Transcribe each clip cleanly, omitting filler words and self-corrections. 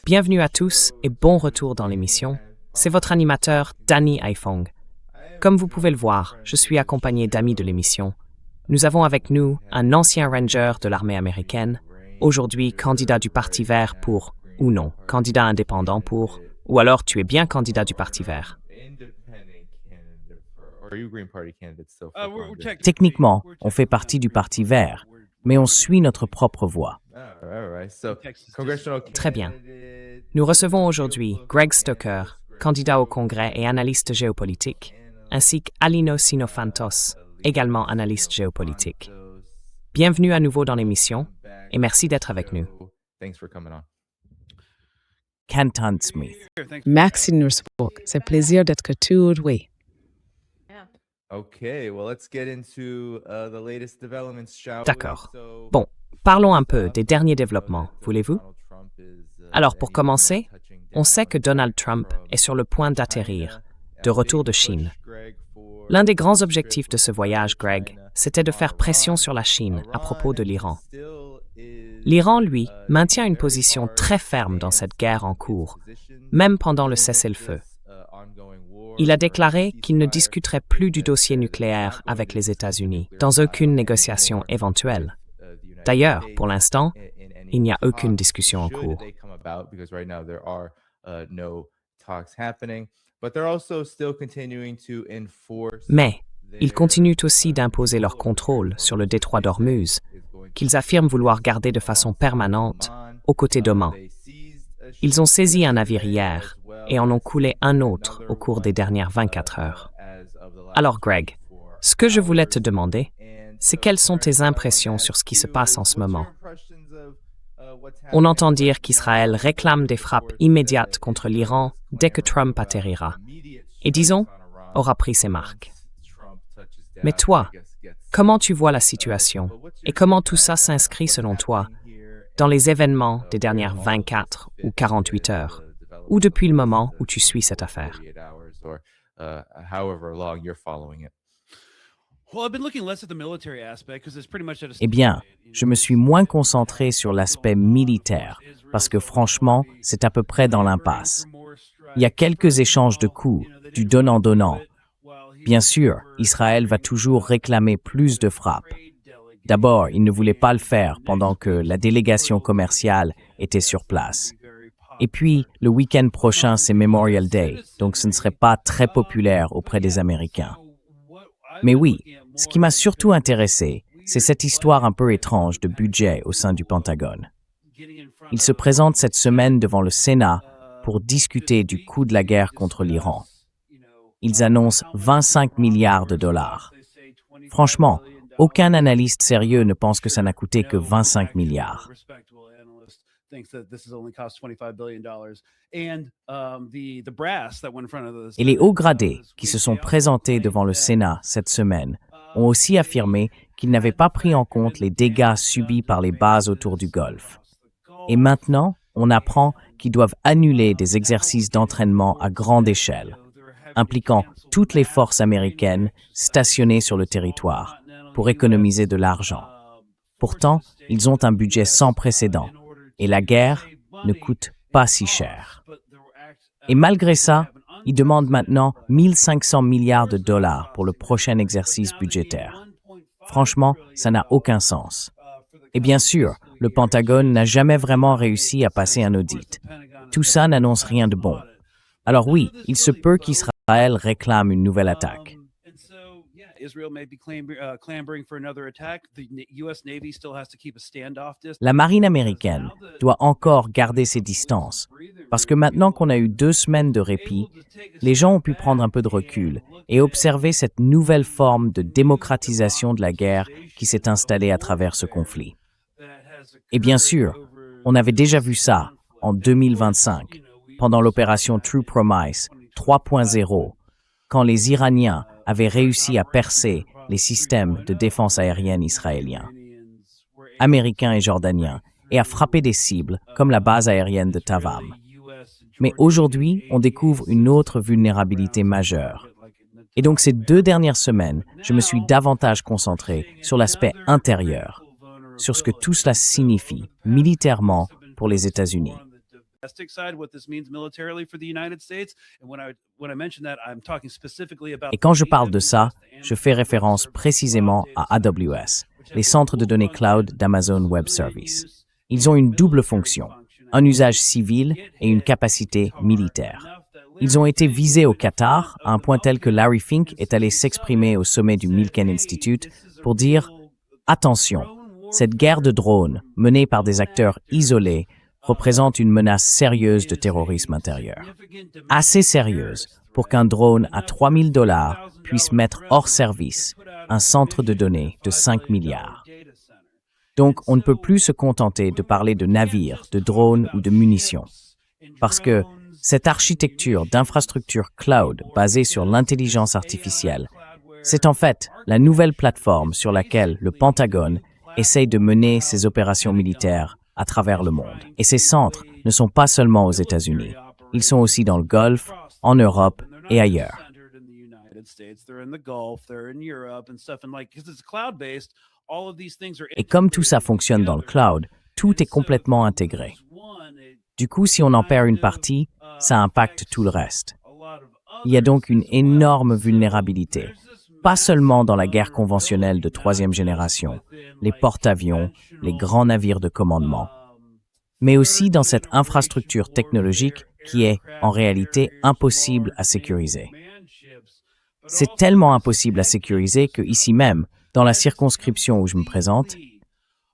Bienvenue à tous et bon retour dans l'émission. C'est votre animateur, Danny Aifong. Comme vous pouvez le voir, je suis accompagné d'amis de l'émission. Nous avons avec nous un ancien ranger de l'armée américaine, aujourd'hui candidat du Parti vert pour, ou non, candidat indépendant pour, ou alors tu es bien candidat du Parti vert. Techniquement, on fait partie du Parti vert, mais on suit notre propre voie. Très bien. Nous recevons aujourd'hui Greg Stoker, candidat au Congrès et analyste géopolitique, ainsi qu'Alino Sinofantos, également analyste géopolitique. Bienvenue à nouveau dans l'émission et merci d'être avec nous. Canton Smith. Merci de nous recevoir. C'est un plaisir d'être aujourd'hui. D'accord. Bon, parlons un peu des derniers développements, voulez-vous? Alors pour commencer, on sait que Donald Trump est sur le point d'atterrir, de retour de Chine. L'un des grands objectifs de ce voyage, Greg, c'était de faire pression sur la Chine à propos de l'Iran. L'Iran, lui, maintient une position très ferme dans cette guerre en cours, même pendant le cessez-le-feu. Il a déclaré qu'il ne discuterait plus du dossier nucléaire avec les États-Unis, dans aucune négociation éventuelle. D'ailleurs, pour l'instant, il n'y a aucune discussion en cours. Mais ils continuent aussi d'imposer leur contrôle sur le détroit d'Ormuz, qu'ils affirment vouloir garder de façon permanente aux côtés d'Oman. Ils ont saisi un navire hier et en ont coulé un autre au cours des dernières 24 heures. Alors Greg, ce que je voulais te demander, c'est quelles sont tes impressions sur ce qui se passe en ce moment? On entend dire qu'Israël réclame des frappes immédiates contre l'Iran dès que Trump atterrira, et disons, aura pris ses marques. Mais toi, comment tu vois la situation, et comment tout ça s'inscrit selon toi dans les événements des dernières 24 ou 48 heures, ou depuis le moment où tu suis cette affaire? Eh bien, je me suis moins concentré sur l'aspect militaire, parce que franchement, c'est à peu près dans l'impasse. Il y a quelques échanges de coups, du donnant-donnant. Bien sûr, Israël va toujours réclamer plus de frappes. D'abord, il ne voulait pas le faire pendant que la délégation commerciale était sur place. Et puis, le week-end prochain, c'est Memorial Day, donc ce ne serait pas très populaire auprès des Américains. Mais oui, ce qui m'a surtout intéressé, c'est cette histoire un peu étrange de budget au sein du Pentagone. Il se présente cette semaine devant le Sénat pour discuter du coût de la guerre contre l'Iran. Ils annoncent 25 milliards de dollars. Franchement, aucun analyste sérieux ne pense que ça n'a coûté que 25 milliards. Et les hauts gradés qui se sont présentés devant le Sénat cette semaine ont aussi affirmé qu'ils n'avaient pas pris en compte les dégâts subis par les bases autour du Golfe. Et maintenant, on apprend qu'ils doivent annuler des exercices d'entraînement à grande échelle, impliquant toutes les forces américaines stationnées sur le territoire pour économiser de l'argent. Pourtant, ils ont un budget sans précédent et la guerre ne coûte pas si cher. Et malgré ça, ils demandent maintenant 1 500 milliards de dollars pour le prochain exercice budgétaire. Franchement, ça n'a aucun sens. Et bien sûr, le Pentagone n'a jamais vraiment réussi à passer un audit. Tout ça n'annonce rien de bon. Alors oui, il se peut qu'Israël réclame une nouvelle attaque. La marine américaine doit encore garder ses distances, parce que maintenant qu'on a eu 2 semaines de répit, les gens ont pu prendre un peu de recul et observer cette nouvelle forme de démocratisation de la guerre qui s'est installée à travers ce conflit. Et bien sûr, on avait déjà vu ça en 2025, pendant l'opération True Promise 3.0, quand les Iraniens avaient réussi à percer les systèmes de défense aérienne israéliens, américains et jordaniens, et à frapper des cibles comme la base aérienne de Tavam. Mais aujourd'hui, on découvre une autre vulnérabilité majeure. Et donc ces 2 dernières semaines, je me suis davantage concentré sur l'aspect intérieur, sur ce que tout cela signifie militairement pour les États-Unis. Et quand je parle de ça, je fais référence précisément à AWS, les centres de données cloud d'Amazon Web Services. Ils ont une double fonction, un usage civil et une capacité militaire. Ils ont été visés au Qatar, à un point tel que Larry Fink est allé s'exprimer au sommet du Milken Institute pour dire « Attention, cette guerre de drones menée par des acteurs isolés représente une menace sérieuse de terrorisme intérieur. Assez sérieuse pour qu'un drone à $3 000 puisse mettre hors service un centre de données de 5 milliards. Donc, on ne peut plus se contenter de parler de navires, de drones ou de munitions. Parce que cette architecture d'infrastructure cloud basée sur l'intelligence artificielle, c'est en fait la nouvelle plateforme sur laquelle le Pentagone essaye de mener ses opérations militaires à travers le monde. Et ces centres ne sont pas seulement aux États-Unis. Ils sont aussi dans le Golfe, en Europe et ailleurs. Et comme tout ça fonctionne dans le cloud, tout est complètement intégré. Du coup, si on en perd une partie, ça impacte tout le reste. Il y a donc une énorme vulnérabilité, pas seulement dans la guerre conventionnelle de troisième génération, les porte-avions, les grands navires de commandement, mais aussi dans cette infrastructure technologique qui est, en réalité, impossible à sécuriser. C'est tellement impossible à sécuriser que ici même, dans la circonscription où je me présente,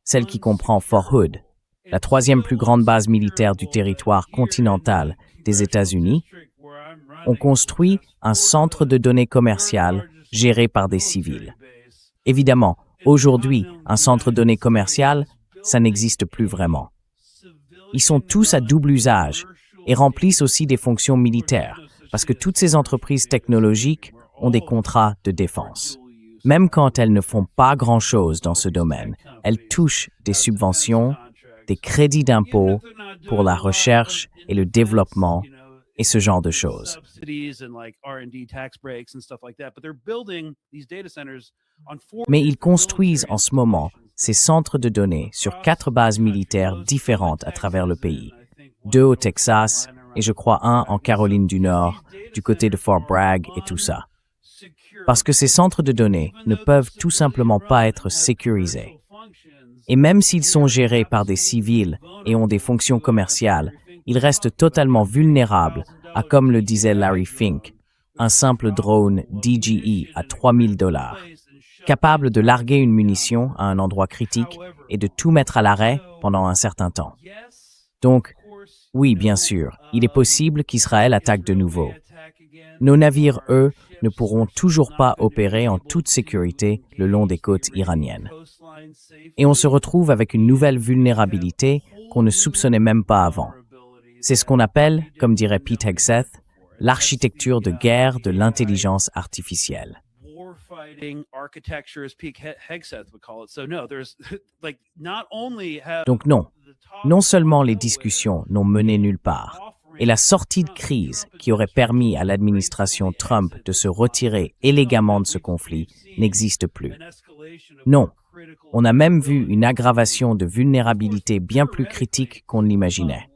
celle qui comprend Fort Hood, la troisième plus grande base militaire du territoire continental des États-Unis, on construit un centre de données commercial géré par des civils. Évidemment, aujourd'hui, un centre de données commercial, ça n'existe plus vraiment. Ils sont tous à double usage et remplissent aussi des fonctions militaires, parce que toutes ces entreprises technologiques ont des contrats de défense. Même quand elles ne font pas grand-chose dans ce domaine, elles touchent des subventions, des crédits d'impôt pour la recherche et le développement et ce genre de choses. Mais ils construisent en ce moment ces centres de données sur 4 bases militaires différentes à travers le pays. 2 au Texas et je crois 1 en Caroline du Nord, du côté de Fort Bragg et tout ça. Parce que ces centres de données ne peuvent tout simplement pas être sécurisés. Et même s'ils sont gérés par des civils et ont des fonctions commerciales, ils restent totalement vulnérables à, comme le disait Larry Fink, un simple drone DJI à $3 000, capable de larguer une munition à un endroit critique et de tout mettre à l'arrêt pendant un certain temps. Donc, oui, bien sûr, il est possible qu'Israël attaque de nouveau. Nos navires, eux, ne pourront toujours pas opérer en toute sécurité le long des côtes iraniennes. Et on se retrouve avec une nouvelle vulnérabilité qu'on ne soupçonnait même pas avant. C'est ce qu'on appelle, comme dirait Pete Hegseth, l'architecture de guerre de l'intelligence artificielle. Donc non seulement les discussions n'ont mené nulle part, et la sortie de crise qui aurait permis à l'administration Trump de se retirer élégamment de ce conflit n'existe plus. Non, on a même vu une aggravation de vulnérabilité bien plus critique qu'on ne l'imaginait.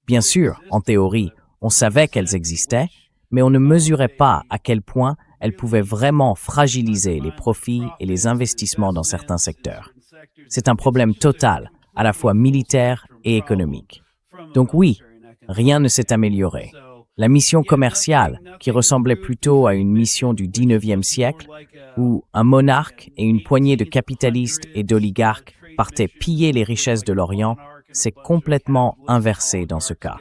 Bien sûr, en théorie, on savait qu'elles existaient, mais on ne mesurait pas à quel point elles pouvaient vraiment fragiliser les profits et les investissements dans certains secteurs. C'est un problème total, à la fois militaire et économique. Donc oui, rien ne s'est amélioré. La mission commerciale, qui ressemblait plutôt à une mission du XIXe siècle, où un monarque et une poignée de capitalistes et d'oligarques partaient piller les richesses de l'Orient, s'est complètement inversé dans ce cas.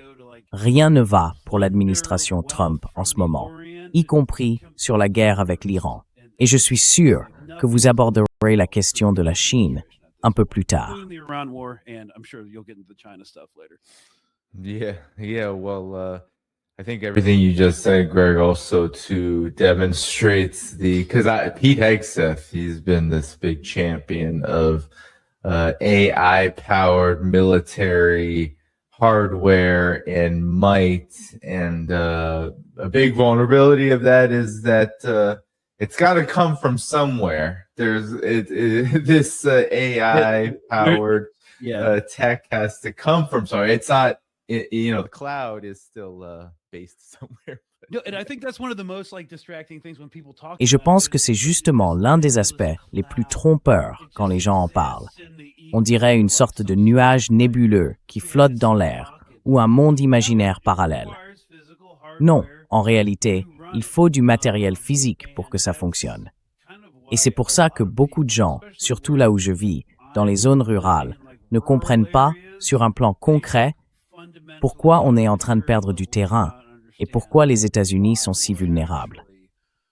Rien ne va pour l'administration Trump en ce moment, y compris sur la guerre avec l'Iran. Et je suis sûr que vous aborderez la question de la Chine un peu plus tard. Well, I think everything you just said, Greg, also to demonstrates because Pete Hegseth, he's been this big champion of AI-powered military hardware and might, and a big vulnerability of that is that it's got to come from somewhere. There's this AI-powered tech has to come from somewhere. It's not, the cloud is still based somewhere. Et je pense que c'est justement l'un des aspects les plus trompeurs quand les gens en parlent. On dirait une sorte de nuage nébuleux qui flotte dans l'air ou un monde imaginaire parallèle. Non, en réalité, il faut du matériel physique pour que ça fonctionne. Et c'est pour ça que beaucoup de gens, surtout là où je vis, dans les zones rurales, ne comprennent pas, sur un plan concret, pourquoi on est en train de perdre du terrain et pourquoi les États-Unis sont si vulnérables.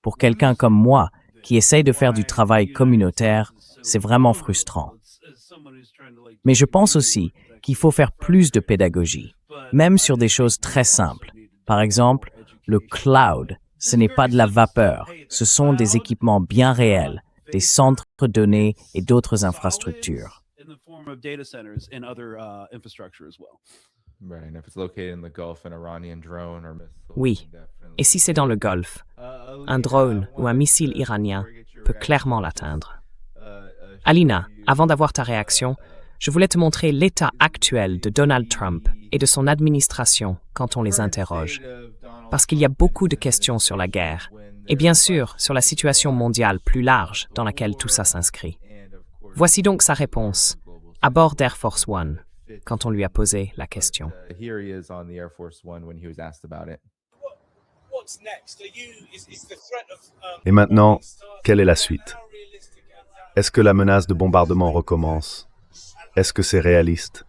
Pour quelqu'un comme moi, qui essaye de faire du travail communautaire, c'est vraiment frustrant. Mais je pense aussi qu'il faut faire plus de pédagogie, même sur des choses très simples. Par exemple, le cloud, ce n'est pas de la vapeur, ce sont des équipements bien réels, des centres de données et d'autres infrastructures. Oui, et si c'est dans le Golfe, un drone ou un missile iranien peut clairement l'atteindre. Alina, avant d'avoir ta réaction, je voulais te montrer l'état actuel de Donald Trump et de son administration quand on les interroge. Parce qu'il y a beaucoup de questions sur la guerre, et bien sûr sur la situation mondiale plus large dans laquelle tout ça s'inscrit. Voici donc sa réponse, à bord d'Air Force One, quand on lui a posé la question. Et maintenant, quelle est la suite? Est-ce que la menace de bombardement recommence? Est-ce que c'est réaliste?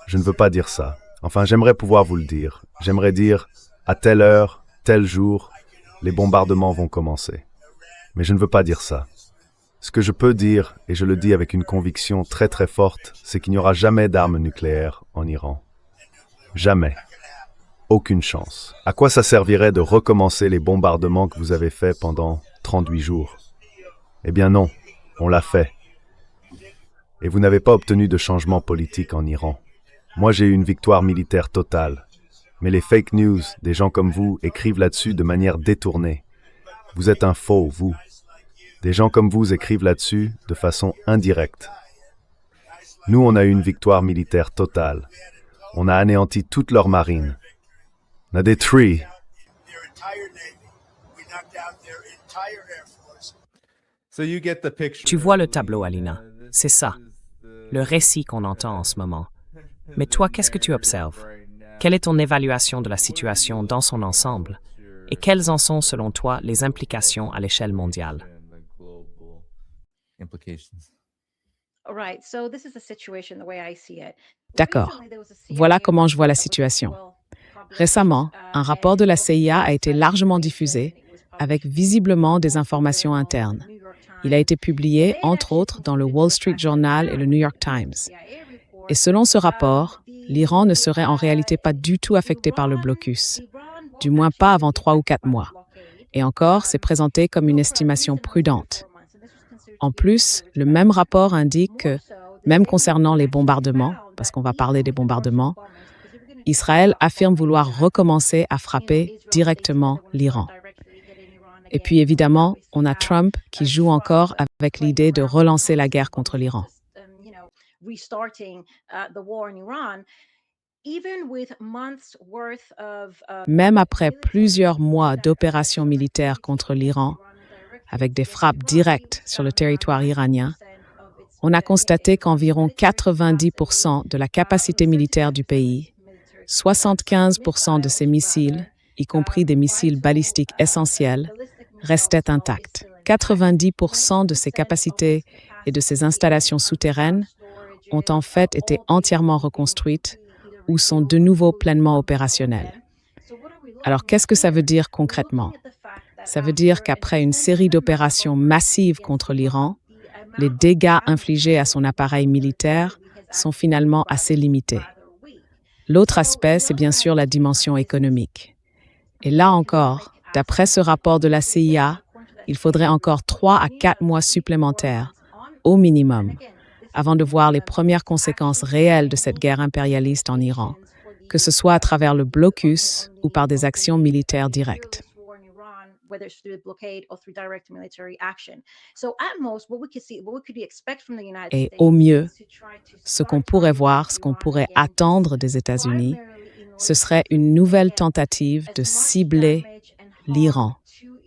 Je ne veux pas dire ça. Enfin, j'aimerais pouvoir vous le dire. J'aimerais dire, à telle heure, tel jour, les bombardements vont commencer. Mais je ne veux pas dire ça. Ce que je peux dire, et je le dis avec une conviction très très forte, c'est qu'il n'y aura jamais d'armes nucléaires en Iran. Jamais. Aucune chance. À quoi ça servirait de recommencer les bombardements que vous avez faits pendant 38 jours? Eh bien non, on l'a fait. Et vous n'avez pas obtenu de changement politique en Iran. Moi, j'ai eu une victoire militaire totale. Mais les fake news, des gens comme vous, écrivent là-dessus de manière détournée. Vous êtes un faux, vous. Des gens comme vous écrivent là-dessus de façon indirecte. Nous, on a eu une victoire militaire totale. On a anéanti toute leur marine. On a détruit. Tu vois le tableau, Alina. C'est ça, le récit qu'on entend en ce moment. Mais toi, qu'est-ce que tu observes? Quelle est ton évaluation de la situation dans son ensemble? Et quelles en sont, selon toi, les implications à l'échelle mondiale? D'accord. Voilà comment je vois la situation. Récemment, un rapport de la CIA a été largement diffusé, avec visiblement des informations internes. Il a été publié, entre autres, dans le Wall Street Journal et le New York Times. Et selon ce rapport, l'Iran ne serait en réalité pas du tout affecté par le blocus, du moins pas avant 3 ou 4 mois. Et encore, c'est présenté comme une estimation prudente. En plus, le même rapport indique que, même concernant les bombardements, parce qu'on va parler des bombardements, Israël affirme vouloir recommencer à frapper directement l'Iran. Et puis évidemment, on a Trump qui joue encore avec l'idée de relancer la guerre contre l'Iran. Même après plusieurs mois d'opérations militaires contre l'Iran, avec des frappes directes sur le territoire iranien, on a constaté qu'environ 90% de la capacité militaire du pays, 75% de ses missiles, y compris des missiles balistiques essentiels, restaient intacts. 90% de ses capacités et de ses installations souterraines ont en fait été entièrement reconstruites ou sont de nouveau pleinement opérationnelles. Alors, qu'est-ce que ça veut dire concrètement? Ça veut dire qu'après une série d'opérations massives contre l'Iran, les dégâts infligés à son appareil militaire sont finalement assez limités. L'autre aspect, c'est bien sûr la dimension économique. Et là encore, d'après ce rapport de la CIA, il faudrait encore 3 à 4 mois supplémentaires, au minimum, avant de voir les premières conséquences réelles de cette guerre impérialiste en Iran, que ce soit à travers le blocus ou par des actions militaires directes. Et au mieux, ce qu'on pourrait voir, ce qu'on pourrait attendre des États-Unis, ce serait une nouvelle tentative de cibler l'Iran,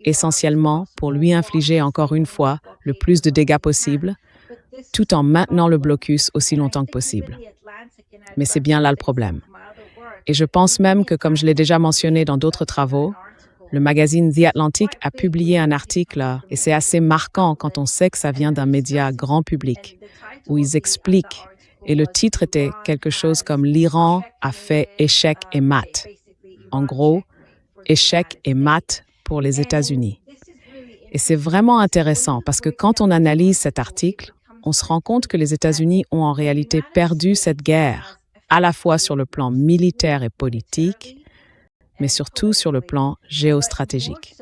essentiellement pour lui infliger encore une fois le plus de dégâts possible, tout en maintenant le blocus aussi longtemps que possible. Mais c'est bien là le problème. Et je pense même que, comme je l'ai déjà mentionné dans d'autres travaux, le magazine The Atlantic a publié un article, et c'est assez marquant quand on sait que ça vient d'un média grand public, où ils expliquent, et le titre était quelque chose comme « L'Iran a fait échec et mat ». En gros, échec et mat pour les États-Unis. Et c'est vraiment intéressant parce que quand on analyse cet article, on se rend compte que les États-Unis ont en réalité perdu cette guerre, à la fois sur le plan militaire et politique, mais surtout sur le plan géostratégique.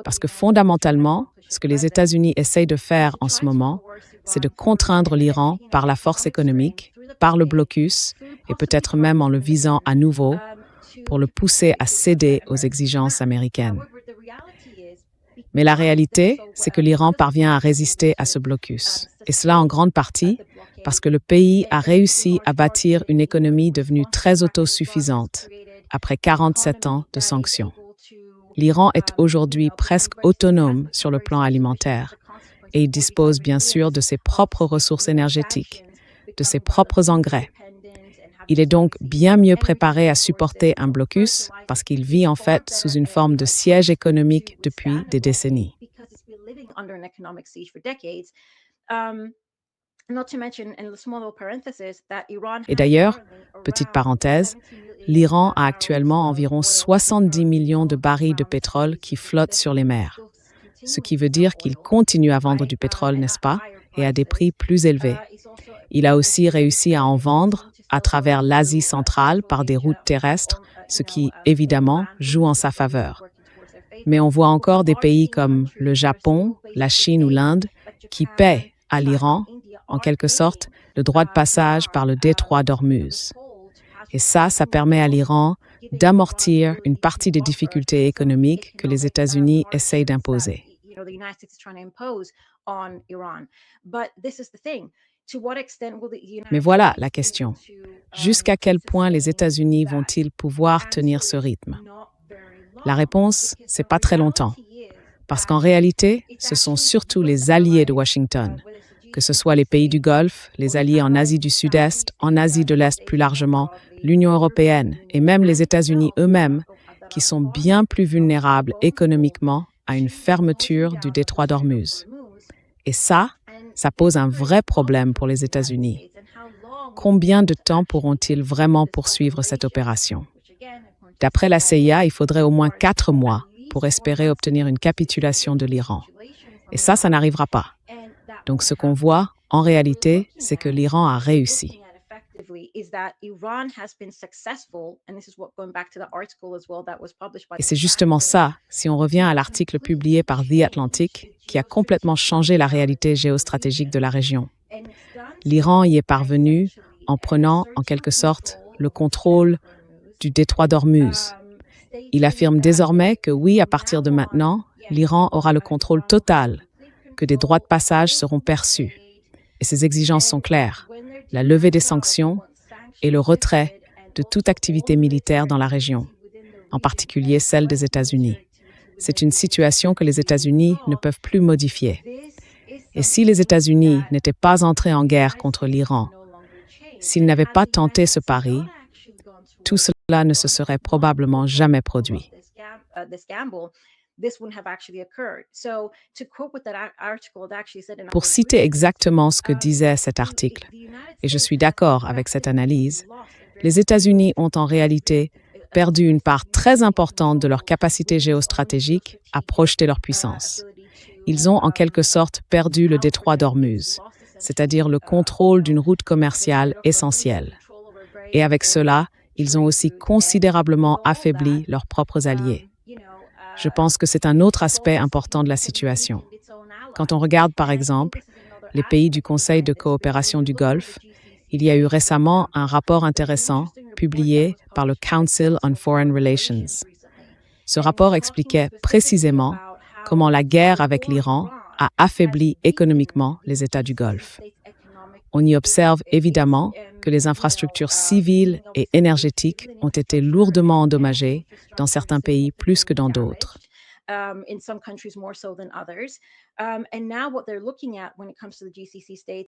Parce que fondamentalement, ce que les États-Unis essayent de faire en ce moment, c'est de contraindre l'Iran par la force économique, par le blocus, et peut-être même en le visant à nouveau, pour le pousser à céder aux exigences américaines. Mais la réalité, c'est que l'Iran parvient à résister à ce blocus. Et cela en grande partie parce que le pays a réussi à bâtir une économie devenue très autosuffisante après 47 ans de sanctions. L'Iran est aujourd'hui presque autonome sur le plan alimentaire et il dispose bien sûr de ses propres ressources énergétiques, de ses propres engrais. Il est donc bien mieux préparé à supporter un blocus parce qu'il vit en fait sous une forme de siège économique depuis des décennies. Et d'ailleurs, petite parenthèse, l'Iran a actuellement environ 70 millions de barils de pétrole qui flottent sur les mers, ce qui veut dire qu'il continue à vendre du pétrole, n'est-ce pas, et à des prix plus élevés. Il a aussi réussi à en vendre à travers l'Asie centrale par des routes terrestres, ce qui, évidemment, joue en sa faveur. Mais on voit encore des pays comme le Japon, la Chine ou l'Inde qui paient à l'Iran, en quelque sorte, le droit de passage par le détroit d'Ormuz. Et ça permet à l'Iran d'amortir une partie des difficultés économiques que les États-Unis essayent d'imposer. Mais voilà la question. Jusqu'à quel point les États-Unis vont-ils pouvoir tenir ce rythme? La réponse, c'est pas très longtemps. Parce qu'en réalité, ce sont surtout les alliés de Washington, que ce soit les pays du Golfe, les alliés en Asie du Sud-Est, en Asie de l'Est plus largement, l'Union européenne et même les États-Unis eux-mêmes, qui sont bien plus vulnérables économiquement à une fermeture du détroit d'Ormuz. Et ça pose un vrai problème pour les États-Unis. Combien de temps pourront-ils vraiment poursuivre cette opération? D'après la CIA, il faudrait au moins 4 mois pour espérer obtenir une capitulation de l'Iran. Et ça n'arrivera pas. Donc ce qu'on voit, en réalité, c'est que l'Iran a réussi. Et c'est justement ça, si on revient à l'article publié par The Atlantic, qui a complètement changé la réalité géostratégique de la région. L'Iran y est parvenu en prenant, en quelque sorte, le contrôle du détroit d'Ormuz. Il affirme désormais que oui, à partir de maintenant, l'Iran aura le contrôle total, que des droits de passage seront perçus. Et ces exigences sont claires, la levée des sanctions et le retrait de toute activité militaire dans la région, en particulier celle des États-Unis. C'est une situation que les États-Unis ne peuvent plus modifier. Et si les États-Unis n'étaient pas entrés en guerre contre l'Iran, s'ils n'avaient pas tenté ce pari, tout cela ne se serait probablement jamais produit. Pour citer exactement ce que disait cet article, et je suis d'accord avec cette analyse, les États-Unis ont en réalité perdu une part très importante de leur capacité géostratégique à projeter leur puissance. Ils ont en quelque sorte perdu le détroit d'Ormuz, c'est-à-dire le contrôle d'une route commerciale essentielle. Et avec cela, ils ont aussi considérablement affaibli leurs propres alliés. Je pense que c'est un autre aspect important de la situation. Quand on regarde, par exemple, les pays du Conseil de coopération du Golfe, Il y a eu récemment un rapport intéressant publié par le Council on Foreign Relations. Ce rapport expliquait précisément comment la guerre avec l'Iran a affaibli économiquement les États du Golfe. On y observe évidemment que les infrastructures civiles et énergétiques ont été lourdement endommagées dans certains pays plus que dans d'autres.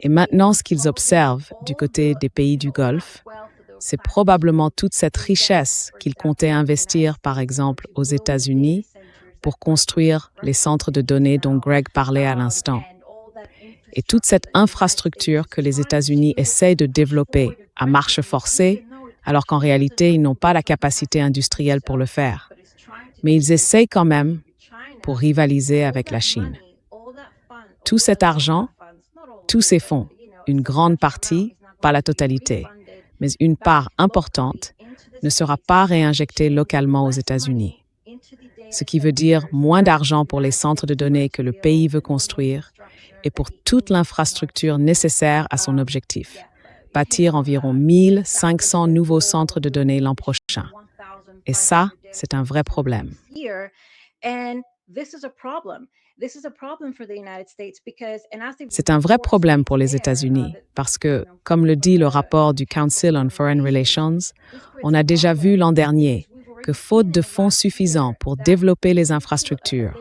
Et maintenant, ce qu'ils observent du côté des pays du Golfe, c'est probablement toute cette richesse qu'ils comptaient investir, par exemple, aux États-Unis, pour construire les centres de données dont Greg parlait à l'instant. Et toute cette infrastructure que les États-Unis essayent de développer à marche forcée, alors qu'en réalité, ils n'ont pas la capacité industrielle pour le faire. Mais ils essayent quand même pour rivaliser avec la Chine. Tout cet argent, tous ces fonds, une grande partie, pas la totalité, mais une part importante, ne sera pas réinjectée localement aux États-Unis. Ce qui veut dire moins d'argent pour les centres de données que le pays veut construire et pour toute l'infrastructure nécessaire à son objectif. Bâtir environ 1500 nouveaux centres de données l'an prochain. Et ça, c'est un vrai problème. C'est un vrai problème pour les États-Unis parce que, comme le dit le rapport du Council on Foreign Relations, on a déjà vu l'an dernier que faute de fonds suffisants pour développer les infrastructures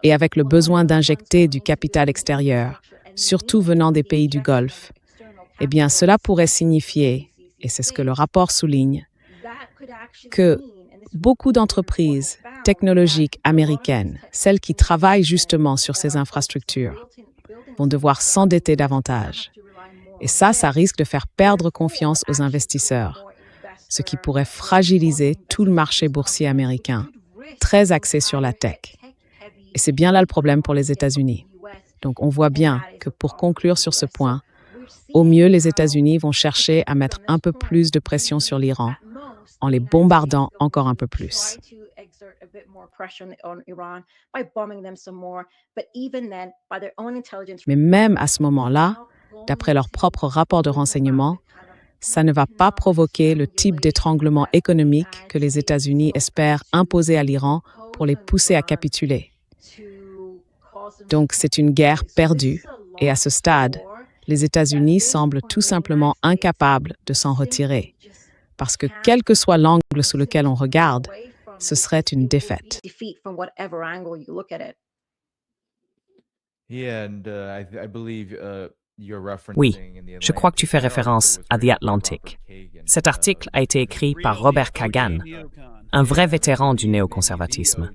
et avec le besoin d'injecter du capital extérieur, surtout venant des pays du Golfe, eh bien cela pourrait signifier, et c'est ce que le rapport souligne, que beaucoup d'entreprises technologiques américaines, celles qui travaillent justement sur ces infrastructures, vont devoir s'endetter davantage. Et ça risque de faire perdre confiance aux investisseurs, ce qui pourrait fragiliser tout le marché boursier américain, très axé sur la tech. Et c'est bien là le problème pour les États-Unis. Donc on voit bien que pour conclure sur ce point, au mieux les États-Unis vont chercher à mettre un peu plus de pression sur l'Iran en les bombardant encore un peu plus. Mais même à ce moment-là, d'après leur propre rapport de renseignement, ça ne va pas provoquer le type d'étranglement économique que les États-Unis espèrent imposer à l'Iran pour les pousser à capituler. Donc c'est une guerre perdue et à ce stade, les États-Unis semblent tout simplement incapables de s'en retirer. Parce que quel que soit l'angle sous lequel on regarde, ce serait une défaite. Oui, je crois que tu fais référence à The Atlantic. Cet article a été écrit par Robert Kagan, un vrai vétéran du néoconservatisme.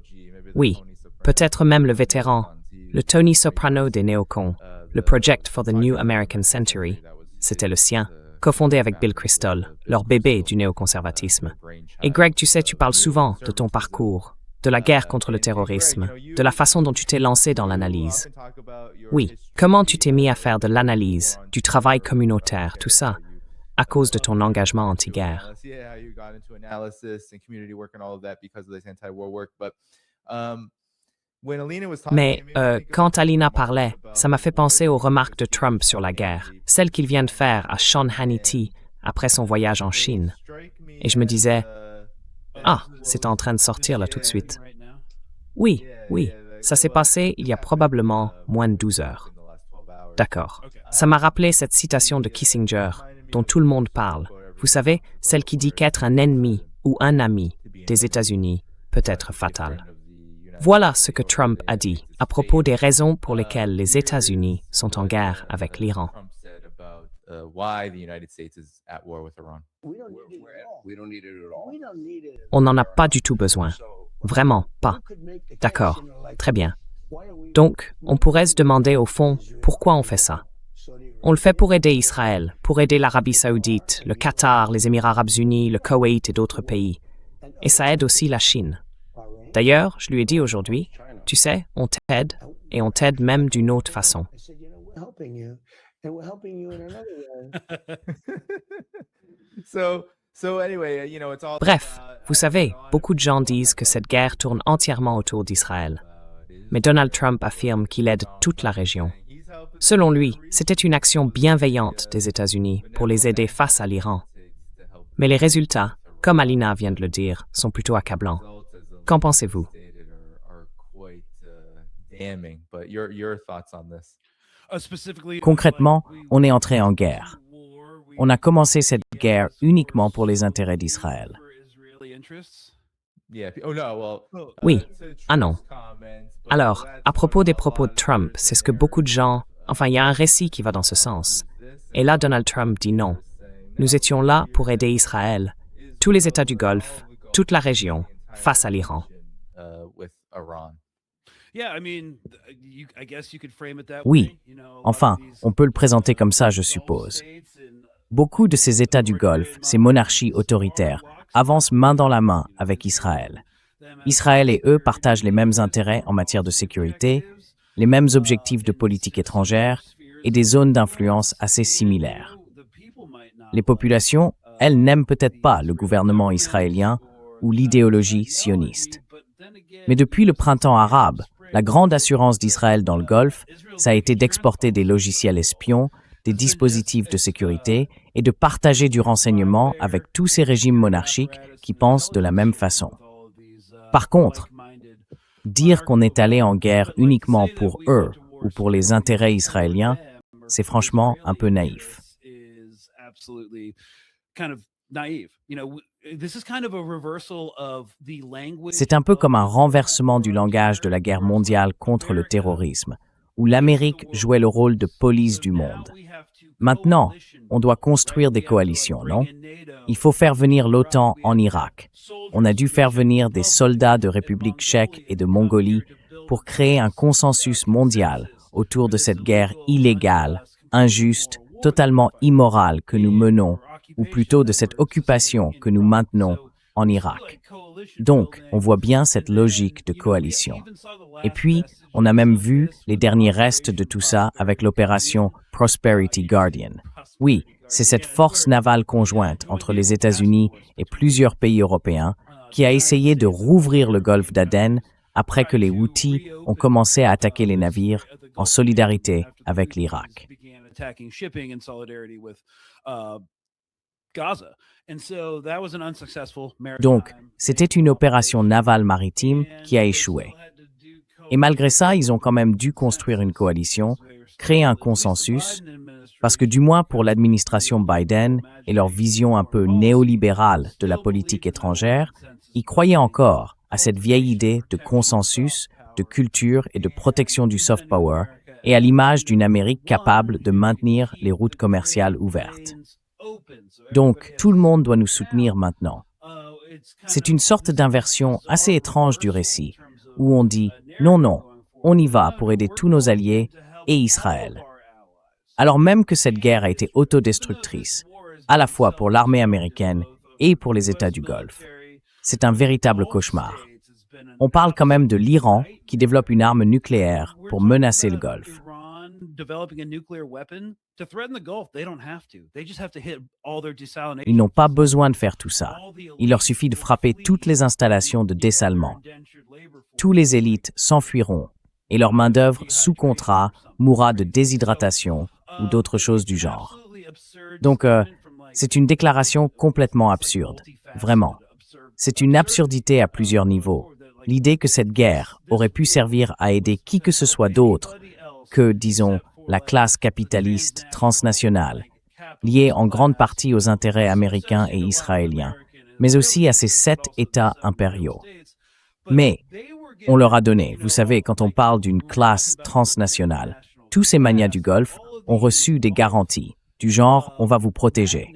Oui, peut-être même le vétéran, le Tony Soprano des néocons, le Project for the New American Century, c'était le sien, cofondé avec Bill Kristol, leur bébé du néoconservatisme. Et Greg, tu sais, tu parles souvent de ton parcours, de la guerre contre le terrorisme, de la façon dont tu t'es lancé dans l'analyse. Oui, comment tu t'es mis à faire de l'analyse, du travail communautaire, tout ça, à cause de ton engagement anti-guerre. Mais quand Alina parlait, ça m'a fait penser aux remarques de Trump sur la guerre, celles qu'il vient de faire à Sean Hannity après son voyage en Chine. Et je me disais, c'est en train de sortir là tout de suite. Oui, ça s'est passé il y a probablement moins de 12 heures. D'accord. Ça m'a rappelé cette citation de Kissinger, dont tout le monde parle. Vous savez, celle qui dit qu'être un ennemi ou un ami des États-Unis peut être fatal. Voilà ce que Trump a dit à propos des raisons pour lesquelles les États-Unis sont en guerre avec l'Iran. On n'en a pas du tout besoin. Vraiment pas. D'accord, très bien. Donc, on pourrait se demander au fond pourquoi on fait ça. On le fait pour aider Israël, pour aider l'Arabie Saoudite, le Qatar, les Émirats Arabes Unis, le Koweït et d'autres pays. Et ça aide aussi la Chine. D'ailleurs, je lui ai dit aujourd'hui, tu sais, on t'aide, et on t'aide même d'une autre façon. Bref, vous savez, beaucoup de gens disent que cette guerre tourne entièrement autour d'Israël. Mais Donald Trump affirme qu'il aide toute la région. Selon lui, c'était une action bienveillante des États-Unis pour les aider face à l'Iran. Mais les résultats, comme Alina vient de le dire, sont plutôt accablants. Qu'en pensez-vous? Concrètement, on est entré en guerre. On a commencé cette guerre uniquement pour les intérêts d'Israël. Oui. Ah non. Alors, à propos des propos de Trump, c'est ce que beaucoup de gens... Enfin, il y a un récit qui va dans ce sens. Et là, Donald Trump dit non. Nous étions là pour aider Israël, tous les États du Golfe, toute la région, face à l'Iran. Oui, enfin, on peut le présenter comme ça, je suppose. Beaucoup de ces États du Golfe, ces monarchies autoritaires, avancent main dans la main avec Israël. Israël et eux partagent les mêmes intérêts en matière de sécurité, les mêmes objectifs de politique étrangère et des zones d'influence assez similaires. Les populations, elles, n'aiment peut-être pas le gouvernement israélien ou l'idéologie sioniste. Mais depuis le printemps arabe, la grande assurance d'Israël dans le Golfe, ça a été d'exporter des logiciels espions, des dispositifs de sécurité et de partager du renseignement avec tous ces régimes monarchiques qui pensent de la même façon. Par contre, dire qu'on est allé en guerre uniquement pour eux ou pour les intérêts israéliens, c'est franchement un peu naïf. C'est un peu comme un renversement du langage de la guerre mondiale contre le terrorisme, où l'Amérique jouait le rôle de police du monde. Maintenant, on doit construire des coalitions, non? Il faut faire venir l'OTAN en Irak. On a dû faire venir des soldats de République tchèque et de Mongolie pour créer un consensus mondial autour de cette guerre illégale, injuste, totalement immorale que nous menons, ou plutôt de cette occupation que nous maintenons en Irak. Donc, on voit bien cette logique de coalition. Et puis, on a même vu les derniers restes de tout ça avec l'opération Prosperity Guardian. Oui, c'est cette force navale conjointe entre les États-Unis et plusieurs pays européens qui a essayé de rouvrir le golfe d'Aden après que les Houthis ont commencé à attaquer les navires en solidarité avec l'Irak. Donc, c'était une opération navale maritime qui a échoué. Et malgré ça, ils ont quand même dû construire une coalition, créer un consensus, parce que du moins pour l'administration Biden et leur vision un peu néolibérale de la politique étrangère, ils croyaient encore à cette vieille idée de consensus, de culture et de protection du soft power, et à l'image d'une Amérique capable de maintenir les routes commerciales ouvertes. Donc, tout le monde doit nous soutenir maintenant. C'est une sorte d'inversion assez étrange du récit, où on dit « non, non, on y va pour aider tous nos alliés et Israël ». Alors même que cette guerre a été autodestructrice, à la fois pour l'armée américaine et pour les États du Golfe. C'est un véritable cauchemar. On parle quand même de l'Iran qui développe une arme nucléaire pour menacer le Golfe. Ils n'ont pas besoin de faire tout ça. Il leur suffit de frapper toutes les installations de dessalement. Tous les élites s'enfuiront et leur main-d'œuvre sous contrat mourra de déshydratation ou d'autres choses du genre. Donc, c'est une déclaration complètement absurde, vraiment. C'est une absurdité à plusieurs niveaux. L'idée que cette guerre aurait pu servir à aider qui que ce soit d'autre que, disons, la classe capitaliste transnationale, liée en grande partie aux intérêts américains et israéliens, mais aussi à ces 7 États impériaux. Mais on leur a donné, vous savez, quand on parle d'une classe transnationale, tous ces magnats du Golfe ont reçu des garanties, du genre « on va vous protéger ».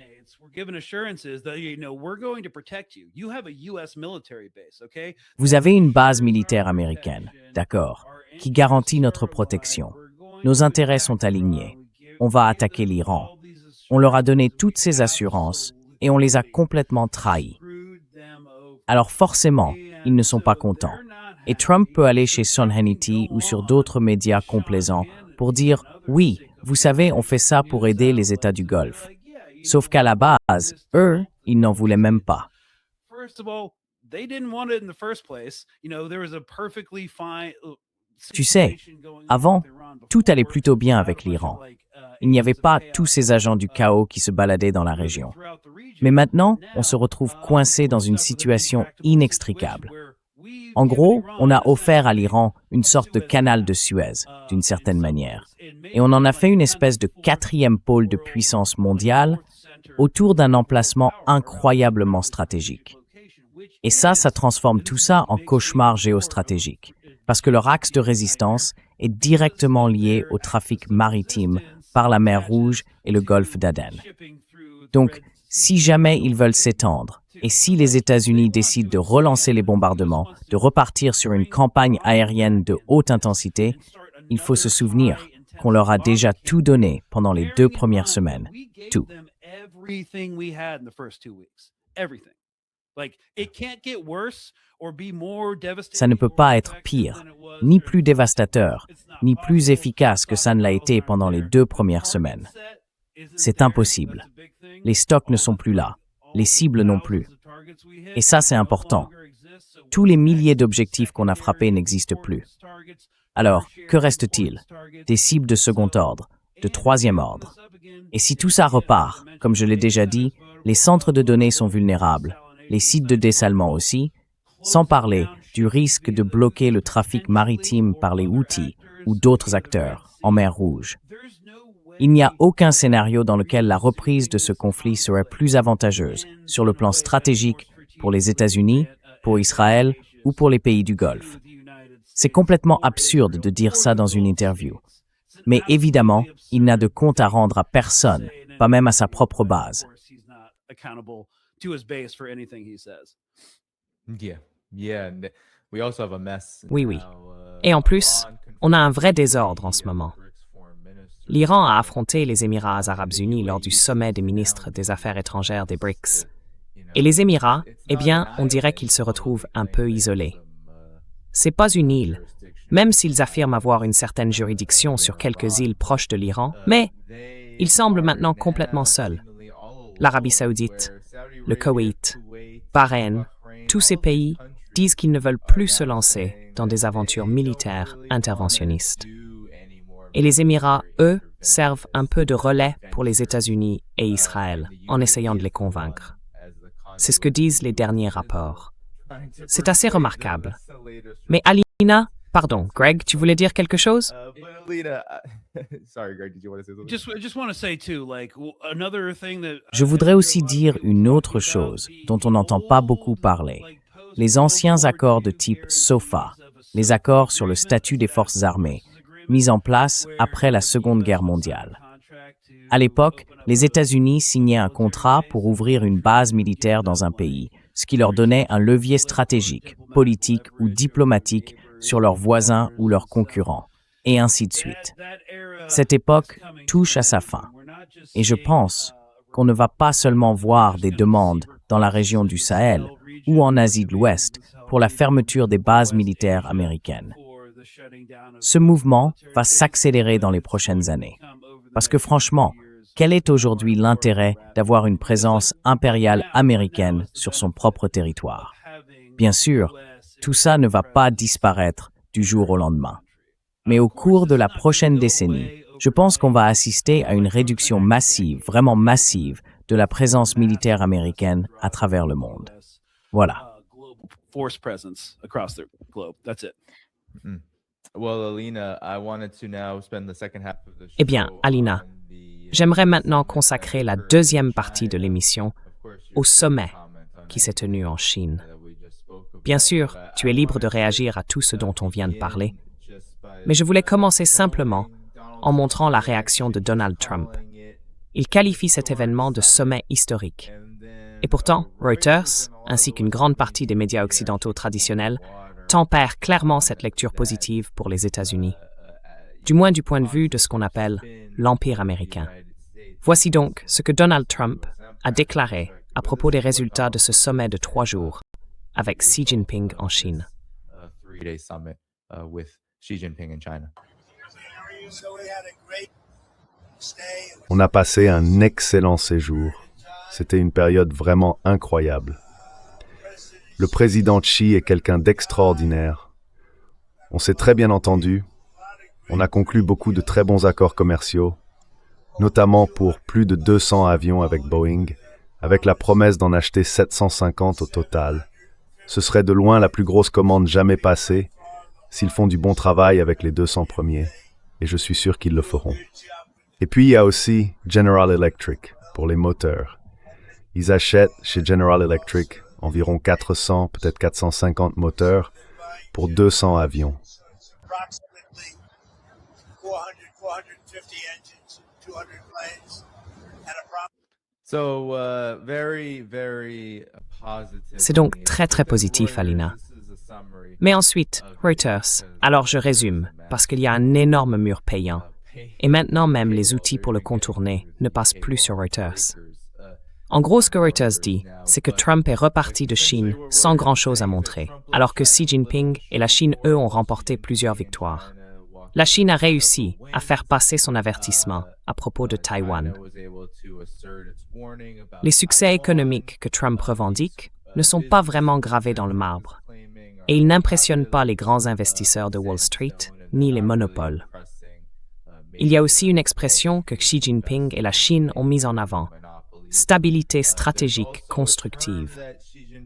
Vous avez une base militaire américaine, d'accord, qui garantit notre protection. Nos intérêts sont alignés. On va attaquer l'Iran. On leur a donné toutes ces assurances et on les a complètement trahis. Alors forcément, ils ne sont pas contents. Et Trump peut aller chez Sean Hannity ou sur d'autres médias complaisants pour dire « oui, vous savez, on fait ça pour aider les États du Golfe ». Sauf qu'à la base, eux, ils n'en voulaient même pas. Tu sais, avant, tout allait plutôt bien avec l'Iran. Il n'y avait pas tous ces agents du chaos qui se baladaient dans la région. Mais maintenant, on se retrouve coincé dans une situation inextricable. En gros, on a offert à l'Iran une sorte de canal de Suez, d'une certaine manière. Et on en a fait une espèce de quatrième pôle de puissance mondiale autour d'un emplacement incroyablement stratégique. Et ça transforme tout ça en cauchemar géostratégique, parce que leur axe de résistance est directement lié au trafic maritime par la mer Rouge et le golfe d'Aden. Donc, si jamais ils veulent s'étendre, et si les États-Unis décident de relancer les bombardements, de repartir sur une campagne aérienne de haute intensité, il faut se souvenir qu'on leur a déjà tout donné pendant les 2 premières semaines. Tout. Ça ne peut pas être pire, ni plus dévastateur, ni plus efficace que ça ne l'a été pendant les 2 premières semaines. C'est impossible. Les stocks ne sont plus là, les cibles non plus. Et ça, c'est important. Tous les milliers d'objectifs qu'on a frappés n'existent plus. Alors, que reste-t-il? Des cibles de second ordre, de troisième ordre. Et si tout ça repart, comme je l'ai déjà dit, les centres de données sont vulnérables, les sites de dessalement aussi, sans parler du risque de bloquer le trafic maritime par les Houthis ou d'autres acteurs en mer Rouge. Il n'y a aucun scénario dans lequel la reprise de ce conflit serait plus avantageuse sur le plan stratégique pour les États-Unis, pour Israël ou pour les pays du Golfe. C'est complètement absurde de dire ça dans une interview. Mais évidemment, il n'a de compte à rendre à personne, pas même à sa propre base. Oui. Et en plus, on a un vrai désordre en ce moment. L'Iran a affronté les Émirats arabes unis lors du sommet des ministres des Affaires étrangères des BRICS. Et les Émirats, eh bien, on dirait qu'ils se retrouvent un peu isolés. C'est pas une île, même s'ils affirment avoir une certaine juridiction sur quelques îles proches de l'Iran, mais ils semblent maintenant complètement seuls. L'Arabie saoudite, le Koweït, Bahreïn, tous ces pays disent qu'ils ne veulent plus se lancer dans des aventures militaires interventionnistes. Et les Émirats, eux, servent un peu de relais pour les États-Unis et Israël en essayant de les convaincre. C'est ce que disent les derniers rapports. C'est assez remarquable. Mais Alina, pardon, Greg, tu voulais dire quelque chose? Je voudrais aussi dire une autre chose dont on n'entend pas beaucoup parler. Les anciens accords de type SOFA, les accords sur le statut des forces armées, mis en place après la Seconde Guerre mondiale. À l'époque, les États-Unis signaient un contrat pour ouvrir une base militaire dans un pays, ce qui leur donnait un levier stratégique, politique ou diplomatique sur leurs voisins ou leurs concurrents, et ainsi de suite. Cette époque touche à sa fin, et je pense qu'on ne va pas seulement voir des demandes dans la région du Sahel ou en Asie de l'Ouest pour la fermeture des bases militaires américaines. Ce mouvement va s'accélérer dans les prochaines années. Parce que franchement, quel est aujourd'hui l'intérêt d'avoir une présence impériale américaine sur son propre territoire? Bien sûr, tout ça ne va pas disparaître du jour au lendemain. Mais au cours de la prochaine décennie, je pense qu'on va assister à une réduction massive, vraiment massive, de la présence militaire américaine à travers le monde. Voilà. Eh bien, Alina, j'aimerais maintenant consacrer la deuxième partie de l'émission au sommet qui s'est tenu en Chine. Bien sûr, tu es libre de réagir à tout ce dont on vient de parler, mais je voulais commencer simplement en montrant la réaction de Donald Trump. Il qualifie cet événement de sommet historique. Et pourtant, Reuters, ainsi qu'une grande partie des médias occidentaux traditionnels, tempèrent clairement cette lecture positive pour les États-Unis, du moins du point de vue de ce qu'on appelle l'Empire américain. Voici donc ce que Donald Trump a déclaré à propos des résultats de ce sommet de 3 jours avec Xi Jinping en Chine. On a passé un excellent séjour. C'était une période vraiment incroyable. Le président Xi est quelqu'un d'extraordinaire. On s'est très bien entendu. On a conclu beaucoup de très bons accords commerciaux, notamment pour plus de 200 avions avec Boeing, avec la promesse d'en acheter 750 au total. Ce serait de loin la plus grosse commande jamais passée, s'ils font du bon travail avec les 200 premiers, et je suis sûr qu'ils le feront. Et puis il y a aussi General Electric, pour les moteurs. Ils achètent chez General Electric environ 400, peut-être 450 moteurs pour 200 avions. Approximately 400, 450 engines, 200 planes, and C'est donc très très positif, Alina. Mais ensuite, Reuters. Alors je résume, parce qu'il y a un énorme mur payant. Et maintenant même les outils pour le contourner ne passent plus sur Reuters. En gros, ce que Reuters dit, c'est que Trump est reparti de Chine sans grand-chose à montrer, alors que Xi Jinping et la Chine, eux, ont remporté plusieurs victoires. La Chine a réussi à faire passer son avertissement à propos de Taïwan. Les succès économiques que Trump revendique ne sont pas vraiment gravés dans le marbre, et ils n'impressionnent pas les grands investisseurs de Wall Street ni les monopoles. Il y a aussi une expression que Xi Jinping et la Chine ont mise en avant: stabilité stratégique constructive.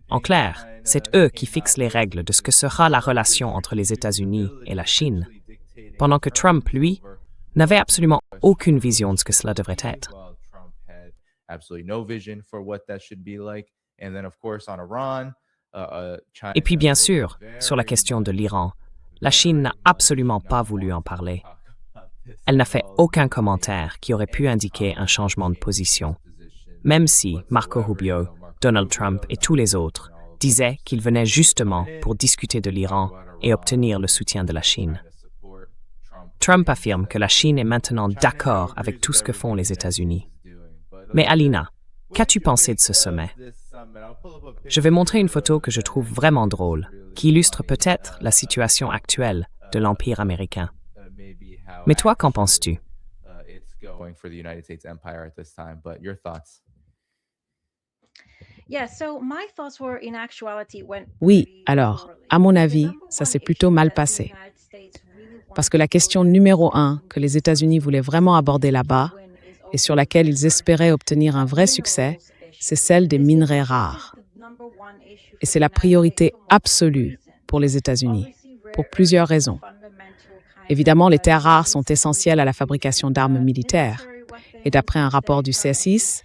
En clair, c'est eux qui fixent les règles de ce que sera la relation entre les États-Unis et la Chine, pendant que Trump, lui, n'avait absolument aucune vision de ce que cela devrait être. Et puis bien sûr, sur la question de l'Iran, la Chine n'a absolument pas voulu en parler. Elle n'a fait aucun commentaire qui aurait pu indiquer un changement de position, même si Marco Rubio, Donald Trump et tous les autres disaient qu'ils venaient justement pour discuter de l'Iran et obtenir le soutien de la Chine. Trump affirme que la Chine est maintenant d'accord avec tout ce que font les États-Unis. Mais Alina, qu'as-tu pensé de ce sommet? Je vais montrer une photo que je trouve vraiment drôle, qui illustre peut-être la situation actuelle de l'Empire américain. Mais toi, qu'en penses-tu? Oui, alors, à mon avis, ça s'est plutôt mal passé. Parce que la question numéro 1 que les États-Unis voulaient vraiment aborder là-bas, et sur laquelle ils espéraient obtenir un vrai succès, c'est celle des minerais rares. Et c'est la priorité absolue pour les États-Unis, pour plusieurs raisons. Évidemment, les terres rares sont essentielles à la fabrication d'armes militaires. Et d'après un rapport du CSIS,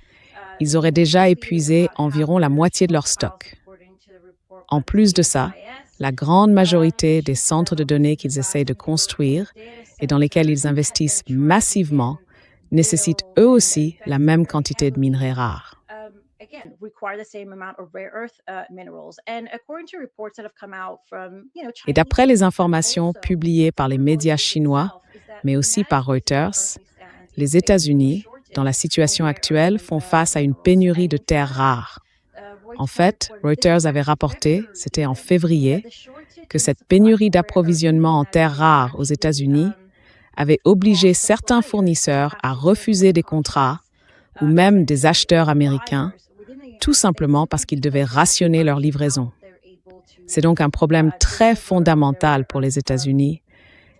ils auraient déjà épuisé environ la moitié de leur stock. En plus de ça, la grande majorité des centres de données qu'ils essayent de construire et dans lesquels ils investissent massivement nécessitent eux aussi la même quantité de minerais rares. Et d'après les informations publiées par les médias chinois, mais aussi par Reuters, les États-Unis, dans la situation actuelle, font face à une pénurie de terres rares. En fait, Reuters avait rapporté, c'était en février, que cette pénurie d'approvisionnement en terres rares aux États-Unis avait obligé certains fournisseurs à refuser des contrats ou même des acheteurs américains, tout simplement parce qu'ils devaient rationner leur livraison. C'est donc un problème très fondamental pour les États-Unis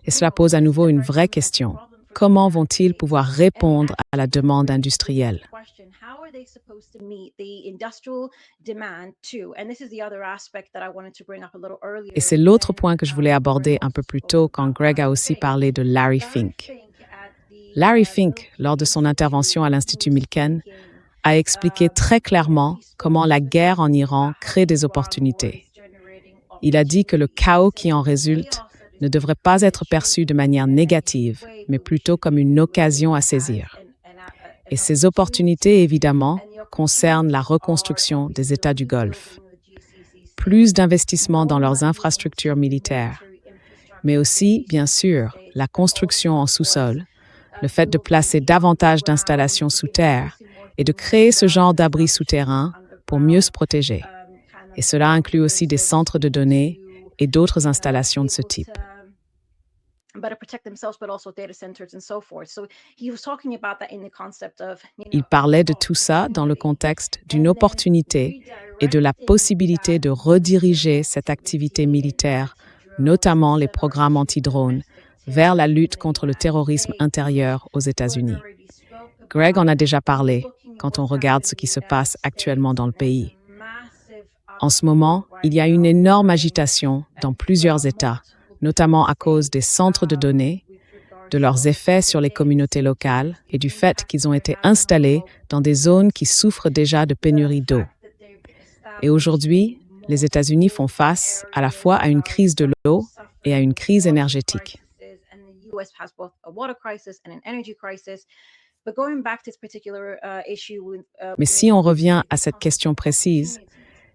et cela pose à nouveau une vraie question. Comment vont-ils pouvoir répondre à la demande industrielle? Et c'est l'autre point que je voulais aborder un peu plus tôt quand Greg a aussi parlé de Larry Fink. Larry Fink, lors de son intervention à l'Institut Milken, a expliqué très clairement comment la guerre en Iran crée des opportunités. Il a dit que le chaos qui en résulte ne devrait pas être perçu de manière négative, mais plutôt comme une occasion à saisir. Et ces opportunités, évidemment, concernent la reconstruction des États du Golfe. Plus d'investissements dans leurs infrastructures militaires, mais aussi, bien sûr, la construction en sous-sol, le fait de placer davantage d'installations sous terre et de créer ce genre d'abris souterrains pour mieux se protéger. Et cela inclut aussi des centres de données et d'autres installations de ce type. Il parlait de tout ça dans le contexte d'une opportunité et de la possibilité de rediriger cette activité militaire notamment les programmes anti-drones, vers la lutte contre le terrorisme intérieur aux États-Unis. Greg en a déjà parlé quand on regarde ce qui se passe actuellement dans le pays. En ce moment, il y a une énorme agitation dans plusieurs États, notamment à cause des centres de données, de leurs effets sur les communautés locales et du fait qu'ils ont été installés dans des zones qui souffrent déjà de pénurie d'eau. Et aujourd'hui, les États-Unis font face à la fois à une crise de l'eau et à une crise énergétique. Mais si on revient à cette question précise,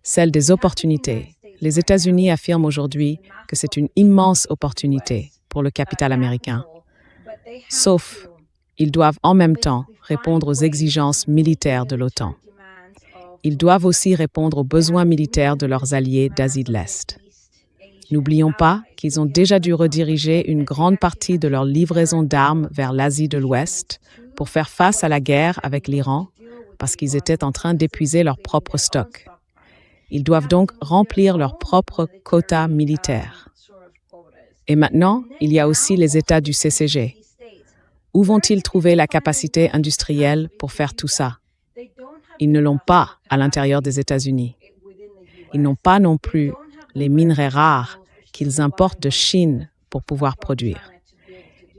celle des opportunités, les États-Unis affirment aujourd'hui que c'est une immense opportunité pour le capital américain. Sauf, ils doivent en même temps répondre aux exigences militaires de l'OTAN. Ils doivent aussi répondre aux besoins militaires de leurs alliés d'Asie de l'Est. N'oublions pas qu'ils ont déjà dû rediriger une grande partie de leur livraison d'armes vers l'Asie de l'Ouest pour faire face à la guerre avec l'Iran parce qu'ils étaient en train d'épuiser leur propre stock. Ils doivent donc remplir leur propre quota militaire. Et maintenant, il y a aussi les États du CCG. Où vont-ils trouver la capacité industrielle pour faire tout ça? Ils ne l'ont pas à l'intérieur des États-Unis. Ils n'ont pas non plus les minerais rares qu'ils importent de Chine pour pouvoir produire.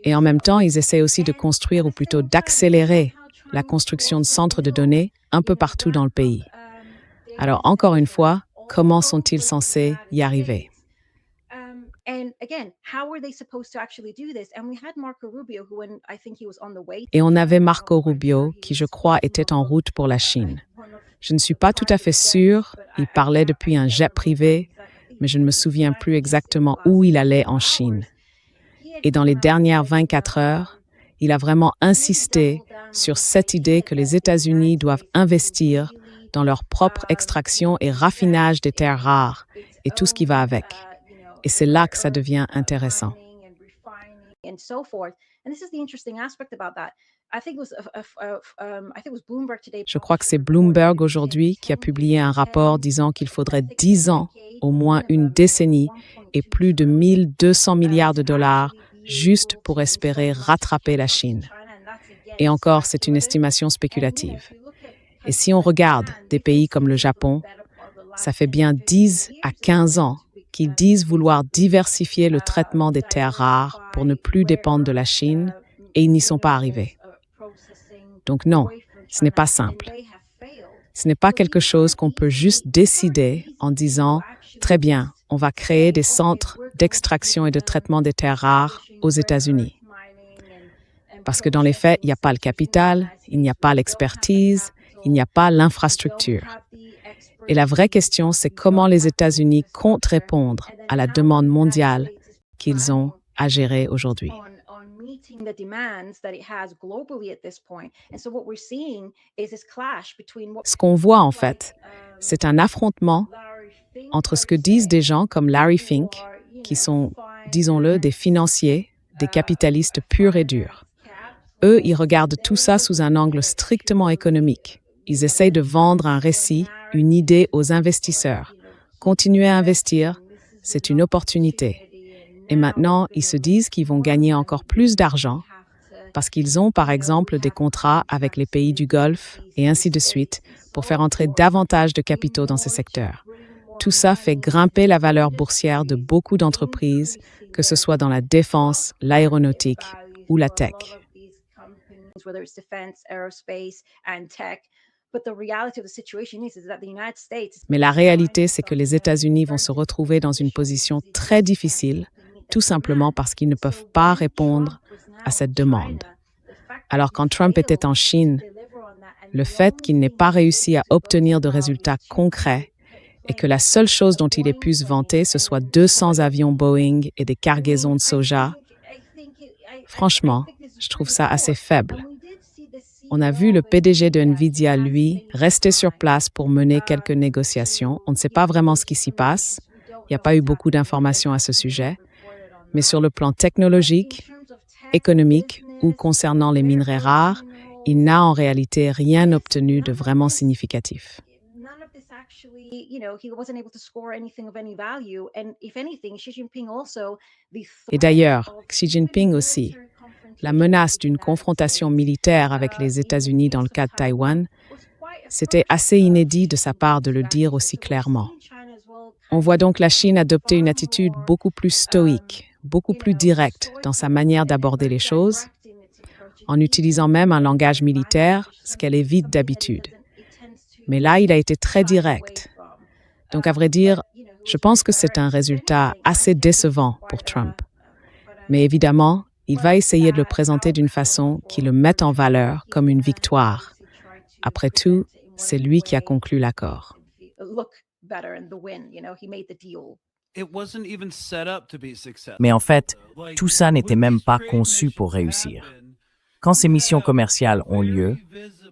Et en même temps, ils essaient aussi de construire, ou plutôt d'accélérer, la construction de centres de données un peu partout dans le pays. Alors, encore une fois, comment sont-ils censés y arriver? Et on avait Marco Rubio, qui je crois était en route pour la Chine. Je ne suis pas tout à fait sûre, il parlait depuis un jet privé, mais je ne me souviens plus exactement où il allait en Chine. Et dans les dernières 24 heures, il a vraiment insisté sur cette idée que les États-Unis doivent investir dans leur propre extraction et raffinage des terres rares et tout ce qui va avec. Et c'est là que ça devient intéressant. Je crois que c'est Bloomberg aujourd'hui qui a publié un rapport disant qu'il faudrait 10 ans, au moins une décennie, et plus de 1200 milliards de dollars juste pour espérer rattraper la Chine. Et encore, c'est une estimation spéculative. Et si on regarde des pays comme le Japon, ça fait bien 10 à 15 ans qu'ils disent vouloir diversifier le traitement des terres rares pour ne plus dépendre de la Chine, et ils n'y sont pas arrivés. Donc non, ce n'est pas simple. Ce n'est pas quelque chose qu'on peut juste décider en disant « Très bien, on va créer des centres d'extraction et de traitement des terres rares aux États-Unis. » Parce que dans les faits, il n'y a pas le capital, il n'y a pas l'expertise, il n'y a pas l'infrastructure. Et la vraie question, c'est comment les États-Unis comptent répondre à la demande mondiale qu'ils ont à gérer aujourd'hui. Ce qu'on voit en fait, c'est un affrontement entre ce que disent des gens comme Larry Fink, qui sont, disons-le, des financiers, des capitalistes purs et durs. Eux, ils regardent tout ça sous un angle strictement économique. Ils essayent de vendre un récit, une idée aux investisseurs. Continuer à investir, c'est une opportunité. Et maintenant, ils se disent qu'ils vont gagner encore plus d'argent parce qu'ils ont, par exemple, des contrats avec les pays du Golfe et ainsi de suite pour faire entrer davantage de capitaux dans ces secteurs. Tout ça fait grimper la valeur boursière de beaucoup d'entreprises, que ce soit dans la défense, l'aéronautique ou la tech. Mais la réalité, c'est que les États-Unis vont se retrouver dans une position très difficile, tout simplement parce qu'ils ne peuvent pas répondre à cette demande. Alors quand Trump était en Chine, le fait qu'il n'ait pas réussi à obtenir de résultats concrets et que la seule chose dont il ait pu se vanter, ce soit 200 avions Boeing et des cargaisons de soja, franchement, je trouve ça assez faible. On a vu le PDG de Nvidia, lui, rester sur place pour mener quelques négociations. On ne sait pas vraiment ce qui s'y passe. Il n'y a pas eu beaucoup d'informations à ce sujet. Mais sur le plan technologique, économique ou concernant les minerais rares, il n'a en réalité rien obtenu de vraiment significatif. Et d'ailleurs, Xi Jinping aussi. La menace d'une confrontation militaire avec les États-Unis dans le cas de Taïwan, c'était assez inédit de sa part de le dire aussi clairement. On voit donc la Chine adopter une attitude beaucoup plus stoïque, beaucoup plus directe dans sa manière d'aborder les choses, en utilisant même un langage militaire, ce qu'elle évite d'habitude. Mais là, il a été très direct. Donc, à vrai dire, je pense que c'est un résultat assez décevant pour Trump. Mais évidemment, il va essayer de le présenter d'une façon qui le mette en valeur comme une victoire. Après tout, c'est lui qui a conclu l'accord. Mais en fait, tout ça n'était même pas conçu pour réussir. Quand ces missions commerciales ont lieu,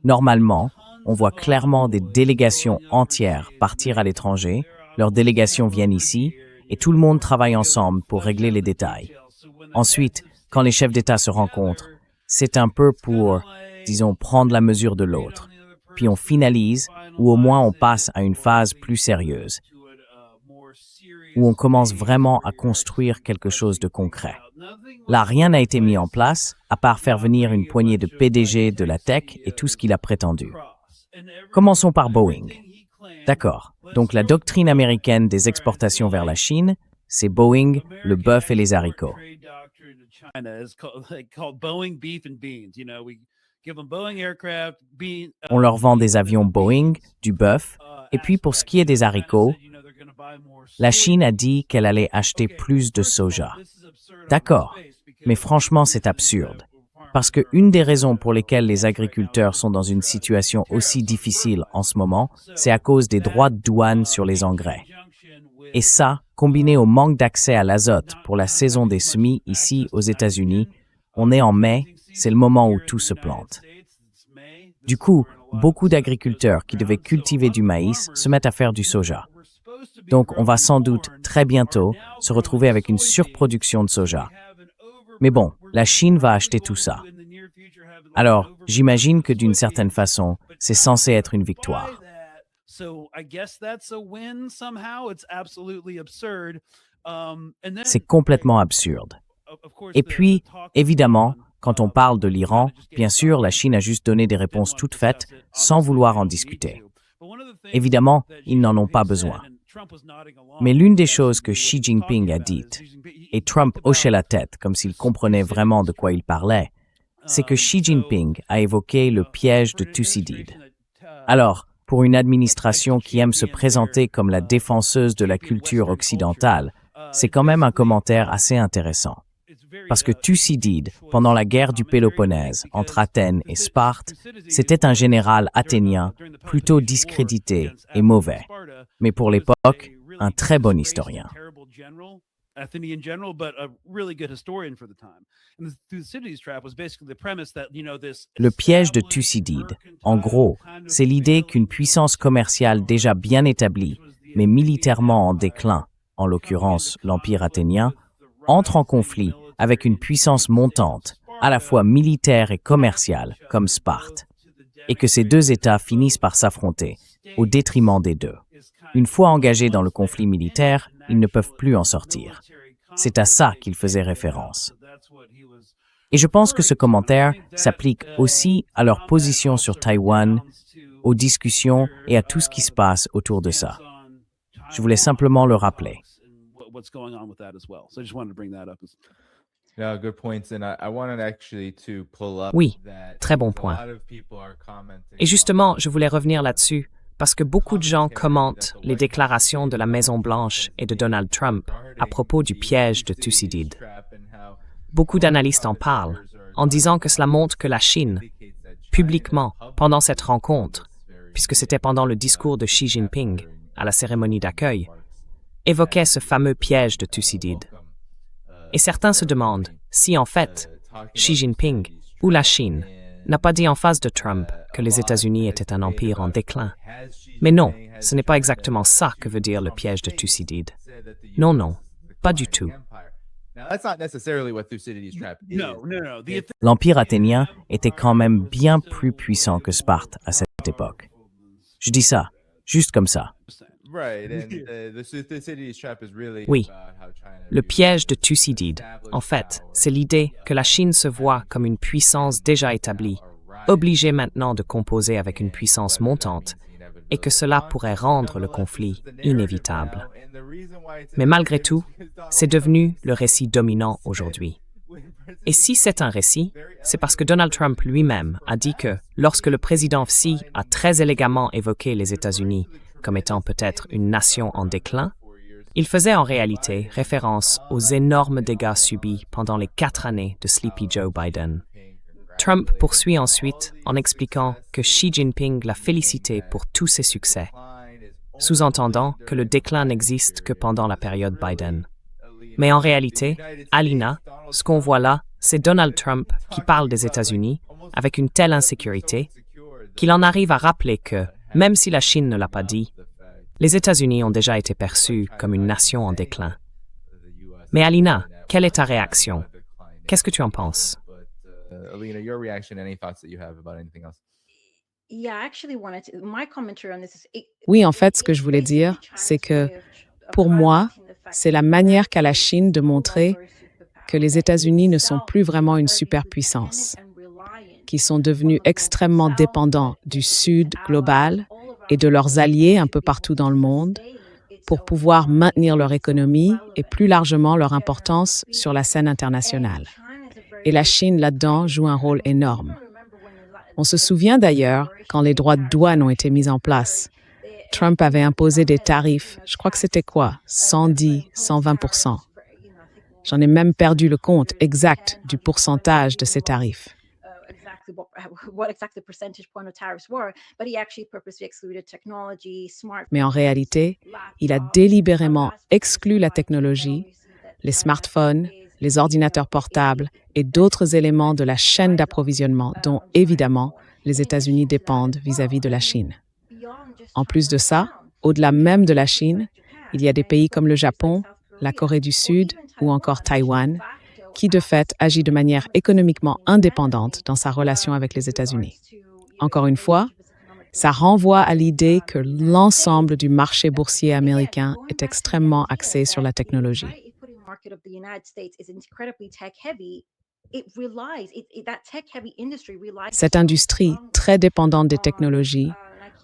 normalement, on voit clairement des délégations entières partir à l'étranger, leurs délégations viennent ici, et tout le monde travaille ensemble pour régler les détails. Ensuite, quand les chefs d'État se rencontrent, c'est un peu pour, disons, prendre la mesure de l'autre. Puis on finalise, ou au moins on passe à une phase plus sérieuse, où on commence vraiment à construire quelque chose de concret. Là, rien n'a été mis en place, à part faire venir une poignée de PDG de la tech et tout ce qu'il a prétendu. Commençons par Boeing. D'accord, donc la doctrine américaine des exportations vers la Chine, c'est Boeing, le bœuf et les haricots. On leur vend des avions Boeing, du bœuf, et puis pour ce qui est des haricots, la Chine a dit qu'elle allait acheter plus de soja. D'accord, mais franchement c'est absurde. Parce que une des raisons pour lesquelles les agriculteurs sont dans une situation aussi difficile en ce moment, c'est à cause des droits de douane sur les engrais. Et ça, combiné au manque d'accès à l'azote pour la saison des semis ici aux États-Unis, on est en mai, c'est le moment où tout se plante. Du coup, beaucoup d'agriculteurs qui devaient cultiver du maïs se mettent à faire du soja. Donc on va sans doute très bientôt se retrouver avec une surproduction de soja. Mais bon, la Chine va acheter tout ça. Alors, j'imagine que d'une certaine façon, c'est censé être une victoire. C'est complètement absurde. Et puis, évidemment, quand on parle de l'Iran, bien sûr, la Chine a juste donné des réponses toutes faites sans vouloir en discuter. Évidemment, ils n'en ont pas besoin. Mais l'une des choses que Xi Jinping a dites, et Trump hochait la tête comme s'il comprenait vraiment de quoi il parlait, c'est que Xi Jinping a évoqué le piège de Thucydide. Alors, pour une administration qui aime se présenter comme la défenseuse de la culture occidentale, c'est quand même un commentaire assez intéressant. Parce que Thucydide, pendant la guerre du Péloponnèse entre Athènes et Sparte, c'était un général athénien plutôt discrédité et mauvais, mais pour l'époque, un très bon historien. Le piège de Thucydide, en gros, c'est l'idée qu'une puissance commerciale déjà bien établie, mais militairement en déclin, en l'occurrence l'Empire athénien, entre en conflit avec une puissance montante, à la fois militaire et commerciale, comme Sparte, et que ces deux États finissent par s'affronter, au détriment des deux. Une fois engagés dans le conflit militaire, ils ne peuvent plus en sortir. C'est à ça qu'il faisait référence. Et je pense que ce commentaire s'applique aussi à leur position sur Taïwan, aux discussions et à tout ce qui se passe autour de ça. Je voulais simplement le rappeler. Oui, très bon point. Et justement, je voulais revenir là-dessus, parce que beaucoup de gens commentent les déclarations de la Maison-Blanche et de Donald Trump à propos du piège de Thucydide. Beaucoup d'analystes en parlent, en disant que cela montre que la Chine, publiquement, pendant cette rencontre, puisque c'était pendant le discours de Xi Jinping à la cérémonie d'accueil, évoquait ce fameux piège de Thucydide. Et certains se demandent si, en fait, Xi Jinping ou la Chine n'a pas dit en face de Trump que les États-Unis étaient un empire en déclin. Mais non, ce n'est pas exactement ça que veut dire le piège de Thucydide. Non, non, pas du tout. L'Empire athénien était quand même bien plus puissant que Sparte à cette époque. Je dis ça Juste comme ça. Oui, le piège de Thucydide, en fait, c'est l'idée que la Chine se voit comme une puissance déjà établie, obligée maintenant de composer avec une puissance montante, et que cela pourrait rendre le conflit inévitable. Mais malgré tout, c'est devenu le récit dominant aujourd'hui. Et si c'est un récit, c'est parce que Donald Trump lui-même a dit que, lorsque le président Xi a très élégamment évoqué les États-Unis comme étant peut-être une nation en déclin, il faisait en réalité référence aux énormes dégâts subis pendant les 4 années de Sleepy Joe Biden. Trump poursuit ensuite en expliquant que Xi Jinping l'a félicité pour tous ses succès, sous-entendant que le déclin n'existe que pendant la période Biden. Mais en réalité, Alina, ce qu'on voit là, c'est Donald Trump qui parle des États-Unis avec une telle insécurité qu'il en arrive à rappeler que, même si la Chine ne l'a pas dit, les États-Unis ont déjà été perçus comme une nation en déclin. Mais Alina, quelle est ta réaction? Qu'est-ce que tu en penses? Alina, your reaction, any thoughts that you have about anything else? Oui, en fait, ce que je voulais dire, c'est que pour moi, c'est la manière qu'a la Chine de montrer que les États-Unis ne sont plus vraiment une superpuissance, qu'ils sont devenus extrêmement dépendants du Sud global et de leurs alliés un peu partout dans le monde pour pouvoir maintenir leur économie et plus largement leur importance sur la scène internationale. Et la Chine, là-dedans, joue un rôle énorme. On se souvient d'ailleurs, quand les droits de douane ont été mis en place, Trump avait imposé des tarifs, je crois que c'était quoi, 110, 120%. J'en ai même perdu le compte exact du pourcentage de ces tarifs. Mais en réalité, il a délibérément exclu la technologie, les smartphones, les ordinateurs portables et d'autres éléments de la chaîne d'approvisionnement dont, évidemment, les États-Unis dépendent vis-à-vis de la Chine. En plus de ça, au-delà même de la Chine, il y a des pays comme le Japon, la Corée du Sud ou encore Taïwan, qui de fait agit de manière économiquement indépendante dans sa relation avec les États-Unis. Encore une fois, ça renvoie à l'idée que l'ensemble du marché boursier américain est extrêmement axé sur la technologie. Cette industrie, très dépendante des technologies,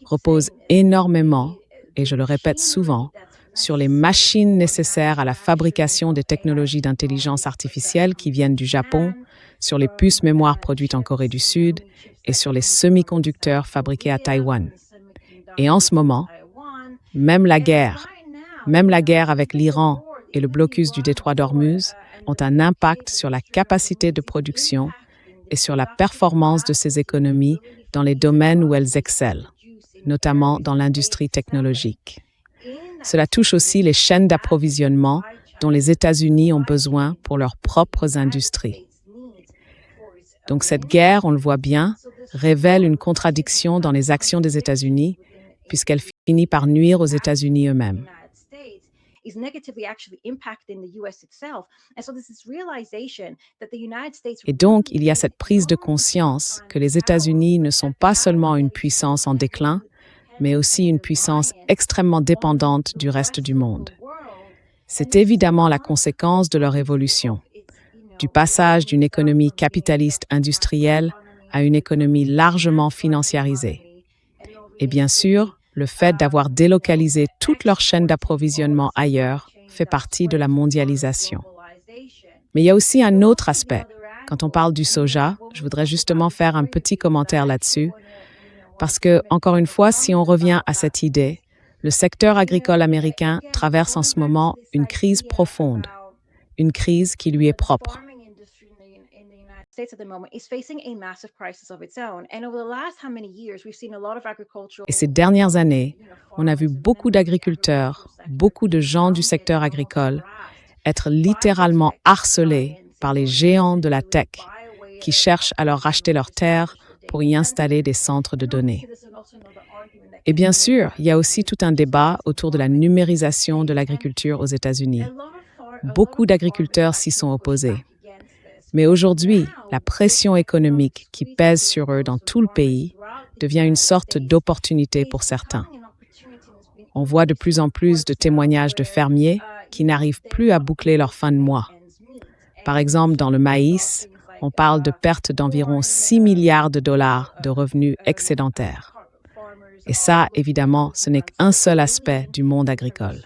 repose énormément, et je le répète souvent, sur les machines nécessaires à la fabrication des technologies d'intelligence artificielle qui viennent du Japon, sur les puces mémoire produites en Corée du Sud et sur les semi-conducteurs fabriqués à Taïwan. Et en ce moment, même la guerre avec l'Iran et le blocus du détroit d'Ormuz ont un impact sur la capacité de production et sur la performance de ces économies dans les domaines où elles excellent, notamment dans l'industrie technologique. Cela touche aussi les chaînes d'approvisionnement dont les États-Unis ont besoin pour leurs propres industries. Donc cette guerre, on le voit bien, révèle une contradiction dans les actions des États-Unis, puisqu'elle finit par nuire aux États-Unis eux-mêmes. Et donc, il y a cette prise de conscience que les États-Unis ne sont pas seulement une puissance en déclin, mais aussi une puissance extrêmement dépendante du reste du monde. C'est évidemment la conséquence de leur évolution, du passage d'une économie capitaliste industrielle à une économie largement financiarisée. Et bien sûr, le fait d'avoir délocalisé toute leur chaîne d'approvisionnement ailleurs fait partie de la mondialisation. Mais il y a aussi un autre aspect. Quand on parle du soja, je voudrais justement faire un petit commentaire là-dessus, parce que, encore une fois, si on revient à cette idée, le secteur agricole américain traverse en ce moment une crise profonde, une crise qui lui est propre. Et ces dernières années, on a vu beaucoup d'agriculteurs, beaucoup de gens du secteur agricole être littéralement harcelés par les géants de la tech qui cherchent à leur racheter leurs terres pour y installer des centres de données. Et bien sûr, il y a aussi tout un débat autour de la numérisation de l'agriculture aux États-Unis. Beaucoup d'agriculteurs s'y sont opposés. Mais aujourd'hui, la pression économique qui pèse sur eux dans tout le pays devient une sorte d'opportunité pour certains. On voit de plus en plus de témoignages de fermiers qui n'arrivent plus à boucler leur fin de mois. Par exemple, dans le maïs, on parle de pertes d'environ 6 milliards de dollars de revenus excédentaires. Et ça, évidemment, ce n'est qu'un seul aspect du monde agricole.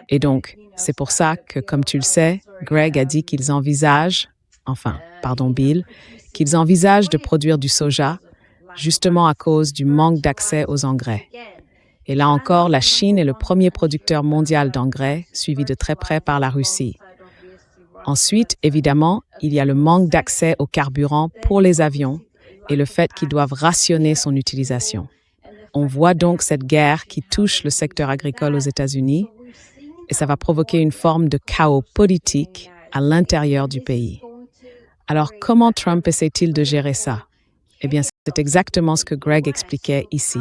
Et donc, c'est pour ça que, comme tu le sais, Greg a dit qu'ils envisagent, Bill, qu'ils envisagent de produire du soja, justement à cause du manque d'accès aux engrais. Et là encore, la Chine est le premier producteur mondial d'engrais, suivi de très près par la Russie. Ensuite, évidemment, il y a le manque d'accès au carburant pour les avions et le fait qu'ils doivent rationner son utilisation. On voit donc cette guerre qui touche le secteur agricole aux États-Unis et ça va provoquer une forme de chaos politique à l'intérieur du pays. Alors, comment Trump essaie-t-il de gérer ça? Eh bien, c'est exactement ce que Greg expliquait ici.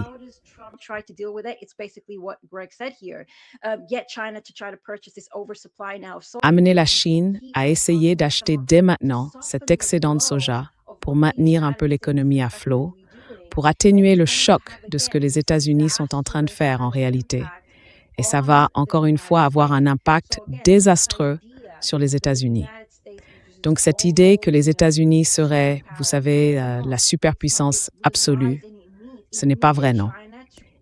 Amener la Chine à essayer d'acheter dès maintenant cet excédent de soja pour maintenir un peu l'économie à flot, pour atténuer le choc de ce que les États-Unis sont en train de faire en réalité. Et ça va, encore une fois, avoir un impact désastreux sur les États-Unis. Donc cette idée que les États-Unis seraient, vous savez, la superpuissance absolue, ce n'est pas vrai, non.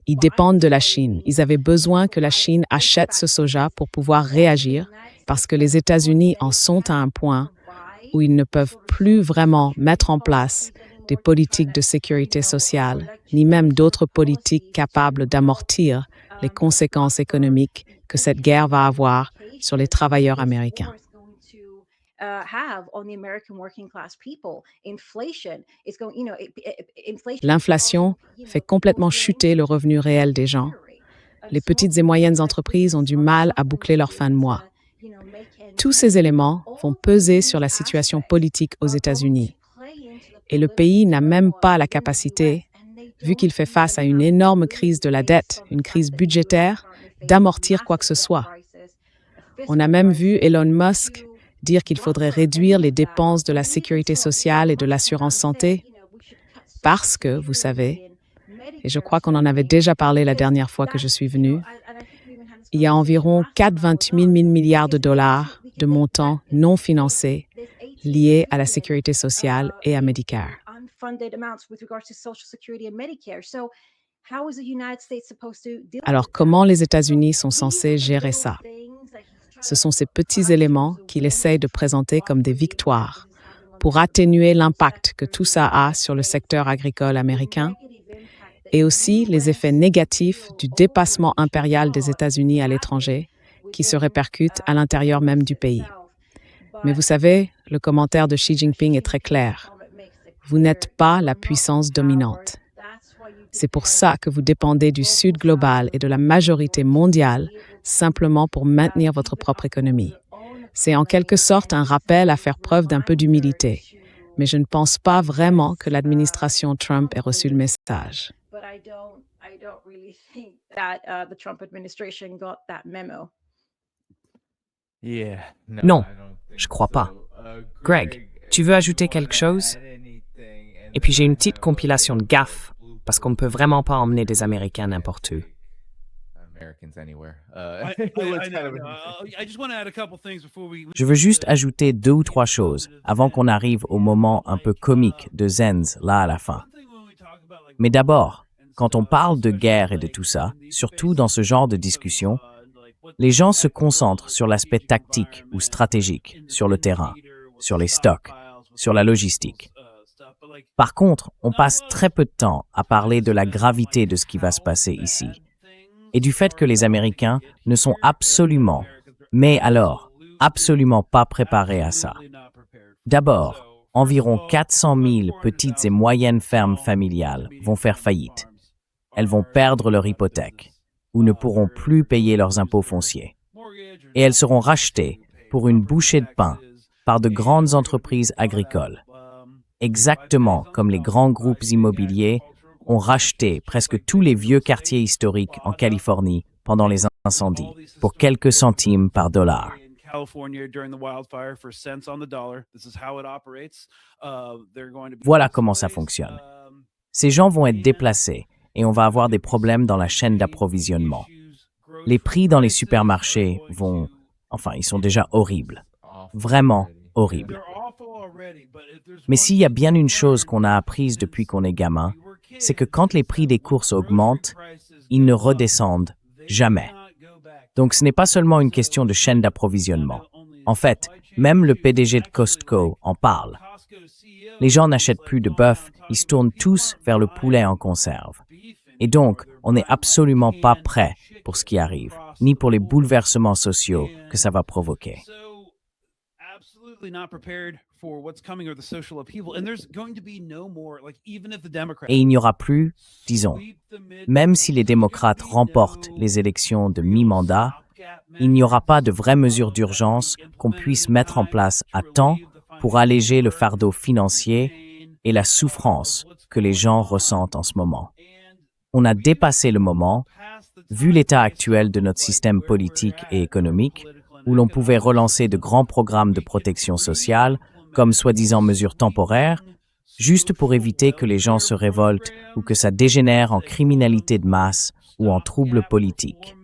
Ils dépendent de la Chine. Ils avaient besoin que la Chine achète ce soja pour pouvoir réagir, parce que les États-Unis en sont à un point où ils ne peuvent plus vraiment mettre en place des politiques de sécurité sociale, ni même d'autres politiques capables d'amortir les conséquences économiques que cette guerre va avoir sur les travailleurs américains. L'inflation fait complètement chuter le revenu réel des gens. Les petites et moyennes entreprises ont du mal à boucler leur fin de mois. Tous ces éléments vont peser sur la situation politique aux États-Unis. Et le pays n'a même pas la capacité, vu qu'il fait face à une énorme crise de la dette, une crise budgétaire, d'amortir quoi que ce soit. On a même vu Elon Musk dire qu'il faudrait réduire les dépenses de la sécurité sociale et de l'assurance santé parce que, vous savez, et je crois qu'on en avait déjà parlé la dernière fois que je suis venue, il y a environ 4,28 000 milliards de dollars de montants non financés liés à la sécurité sociale et à Medicare. Alors, comment les États-Unis sont censés gérer ça? Ce sont ces petits éléments qu'il essaye de présenter comme des victoires pour atténuer l'impact que tout ça a sur le secteur agricole américain et aussi les effets négatifs du dépassement impérial des États-Unis à l'étranger qui se répercutent à l'intérieur même du pays. Mais vous savez, le commentaire de Xi Jinping est très clair. Vous n'êtes pas la puissance dominante. C'est pour ça que vous dépendez du Sud global et de la majorité mondiale simplement pour maintenir votre propre économie. C'est en quelque sorte un rappel à faire preuve d'un peu d'humilité. Mais je ne pense pas vraiment que l'administration Trump ait reçu le message. Non, je crois pas. Greg, tu veux ajouter quelque chose? Et puis j'ai une petite compilation de gaffes, parce qu'on ne peut vraiment pas emmener des Américains n'importe où. Je veux juste ajouter 2 ou 3 choses avant qu'on arrive au moment un peu comique de Zenz, là à la fin. Mais d'abord, quand on parle de guerre et de tout ça, surtout dans ce genre de discussion, les gens se concentrent sur l'aspect tactique ou stratégique, sur le terrain, sur les stocks, sur la logistique. Par contre, on passe très peu de temps à parler de la gravité de ce qui va se passer ici et du fait que les Américains ne sont absolument, mais alors, absolument pas préparés à ça. D'abord, environ 400 000 petites et moyennes fermes familiales vont faire faillite. Elles vont perdre leur hypothèque ou ne pourront plus payer leurs impôts fonciers. Et elles seront rachetées pour une bouchée de pain par de grandes entreprises agricoles. Exactement comme les grands groupes immobiliers ont racheté presque tous les vieux quartiers historiques en Californie pendant les incendies pour quelques centimes par dollar. Voilà comment ça fonctionne. Ces gens vont être déplacés et on va avoir des problèmes dans la chaîne d'approvisionnement. Les prix dans les supermarchés ils sont déjà horribles. Vraiment horribles. Mais s'il y a bien une chose qu'on a apprise depuis qu'on est gamin, c'est que quand les prix des courses augmentent, ils ne redescendent jamais. Donc ce n'est pas seulement une question de chaîne d'approvisionnement. En fait, même le PDG de Costco en parle. Les gens n'achètent plus de bœuf, ils se tournent tous vers le poulet en conserve. Et donc, on n'est absolument pas prêt pour ce qui arrive, ni pour les bouleversements sociaux que ça va provoquer. Et il n'y aura plus, disons, même si les démocrates remportent les élections de mi-mandat, il n'y aura pas de vraies mesures d'urgence qu'on puisse mettre en place à temps pour alléger le fardeau financier et la souffrance que les gens ressentent en ce moment. On a dépassé le moment, vu l'état actuel de notre système politique et économique, où l'on pouvait relancer de grands programmes de protection sociale, comme soi-disant mesures temporaires, juste pour éviter que les gens se révoltent ou que ça dégénère en criminalité de masse ou en troubles politiques.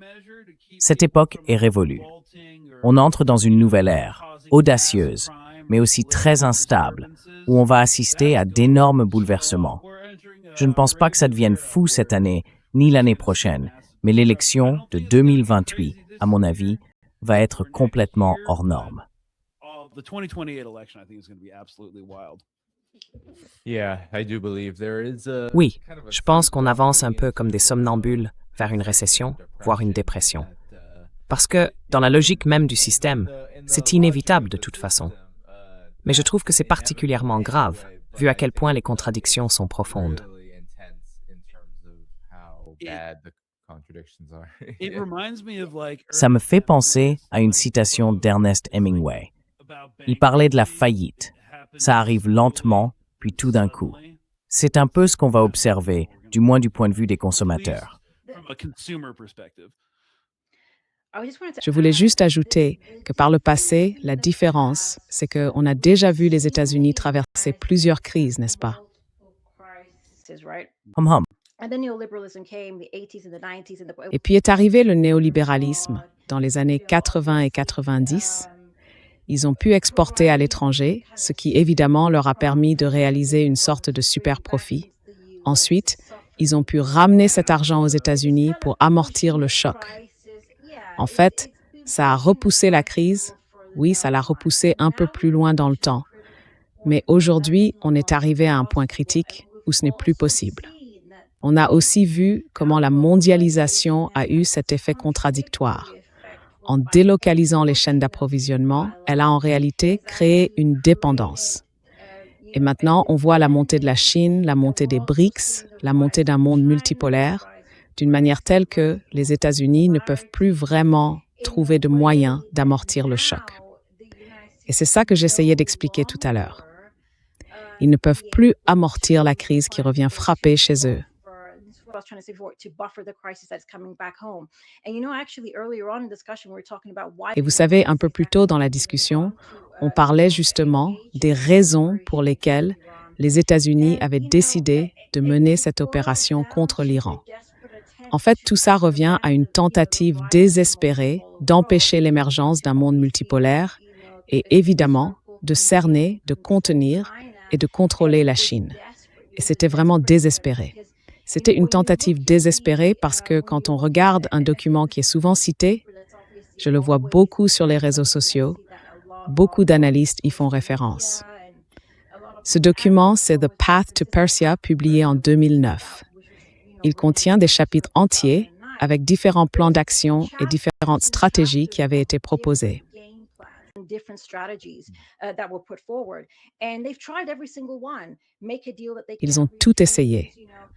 Cette époque est révolue. On entre dans une nouvelle ère, audacieuse, mais aussi très instable, où on va assister à d'énormes bouleversements. Je ne pense pas que ça devienne fou cette année, ni l'année prochaine, mais l'élection de 2028, à mon avis, va être complètement hors norme. Oui, je pense qu'on avance un peu comme des somnambules vers une récession, voire une dépression. Parce que, dans la logique même du système, c'est inévitable de toute façon. Mais je trouve que c'est particulièrement grave, vu à quel point les contradictions sont profondes. Ça me fait penser à une citation d'Ernest Hemingway. Il parlait de la faillite. Ça arrive lentement, puis tout d'un coup. C'est un peu ce qu'on va observer, du moins du point de vue des consommateurs. Je voulais juste ajouter que par le passé, la différence, c'est qu'on a déjà vu les États-Unis traverser plusieurs crises, n'est-ce pas? Hum. Et puis est arrivé le néolibéralisme dans les années 80 et 90. Ils ont pu exporter à l'étranger, ce qui évidemment leur a permis de réaliser une sorte de super profit. Ensuite, ils ont pu ramener cet argent aux États-Unis pour amortir le choc. En fait, ça a repoussé la crise. Oui, ça l'a repoussé un peu plus loin dans le temps. Mais aujourd'hui, on est arrivé à un point critique où ce n'est plus possible. On a aussi vu comment la mondialisation a eu cet effet contradictoire. En délocalisant les chaînes d'approvisionnement, elle a en réalité créé une dépendance. Et maintenant, on voit la montée de la Chine, la montée des BRICS, la montée d'un monde multipolaire, d'une manière telle que les États-Unis ne peuvent plus vraiment trouver de moyens d'amortir le choc. Et c'est ça que j'essayais d'expliquer tout à l'heure. Ils ne peuvent plus amortir la crise qui revient frapper chez eux. Et vous savez, un peu plus tôt dans la discussion, on parlait justement des raisons pour lesquelles les États-Unis avaient décidé de mener cette opération contre l'Iran. En fait, tout ça revient à une tentative désespérée d'empêcher l'émergence d'un monde multipolaire et évidemment de cerner, de contenir et de contrôler la Chine. Et c'était vraiment désespéré. C'était une tentative désespérée parce que quand on regarde un document qui est souvent cité, je le vois beaucoup sur les réseaux sociaux, beaucoup d'analystes y font référence. Ce document, c'est The Path to Persia, publié en 2009. Il contient des chapitres entiers avec différents plans d'action et différentes stratégies qui avaient été proposées. Ils ont tout essayé.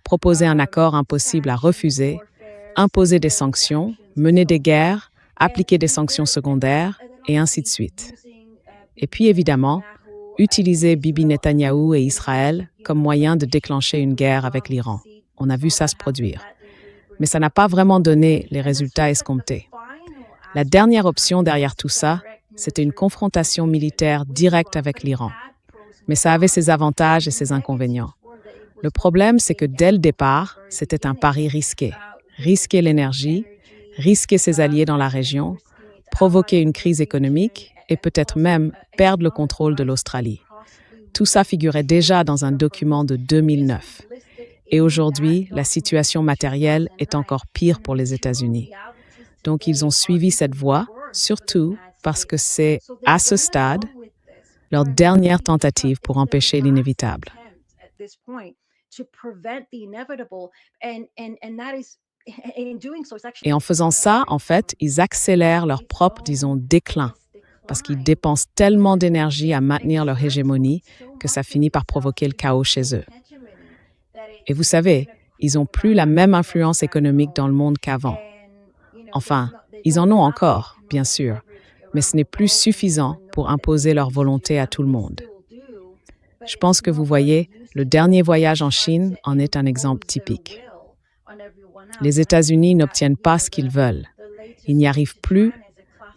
Proposer un accord impossible à refuser, imposer des sanctions, mener des guerres, appliquer des sanctions secondaires, et ainsi de suite. Et puis évidemment, utiliser Bibi Netanyahou et Israël comme moyen de déclencher une guerre avec l'Iran. On a vu ça se produire. Mais ça n'a pas vraiment donné les résultats escomptés. La dernière option derrière tout ça, c'était une confrontation militaire directe avec l'Iran. Mais ça avait ses avantages et ses inconvénients. Le problème, c'est que dès le départ, c'était un pari risqué. Risquer l'énergie, risquer ses alliés dans la région, provoquer une crise économique et peut-être même perdre le contrôle de l'Australie. Tout ça figurait déjà dans un document de 2009. Et aujourd'hui, la situation matérielle est encore pire pour les États-Unis. Donc, ils ont suivi cette voie, surtout parce que c'est, à ce stade, leur dernière tentative pour empêcher l'inévitable. Et en faisant ça, en fait, ils accélèrent leur propre, déclin, parce qu'ils dépensent tellement d'énergie à maintenir leur hégémonie que ça finit par provoquer le chaos chez eux. Et vous savez, ils n'ont plus la même influence économique dans le monde qu'avant. Enfin, ils en ont encore, bien sûr, mais ce n'est plus suffisant pour imposer leur volonté à tout le monde. Je pense que vous voyez, le dernier voyage en Chine en est un exemple typique. Les États-Unis n'obtiennent pas ce qu'ils veulent. Ils n'y arrivent plus,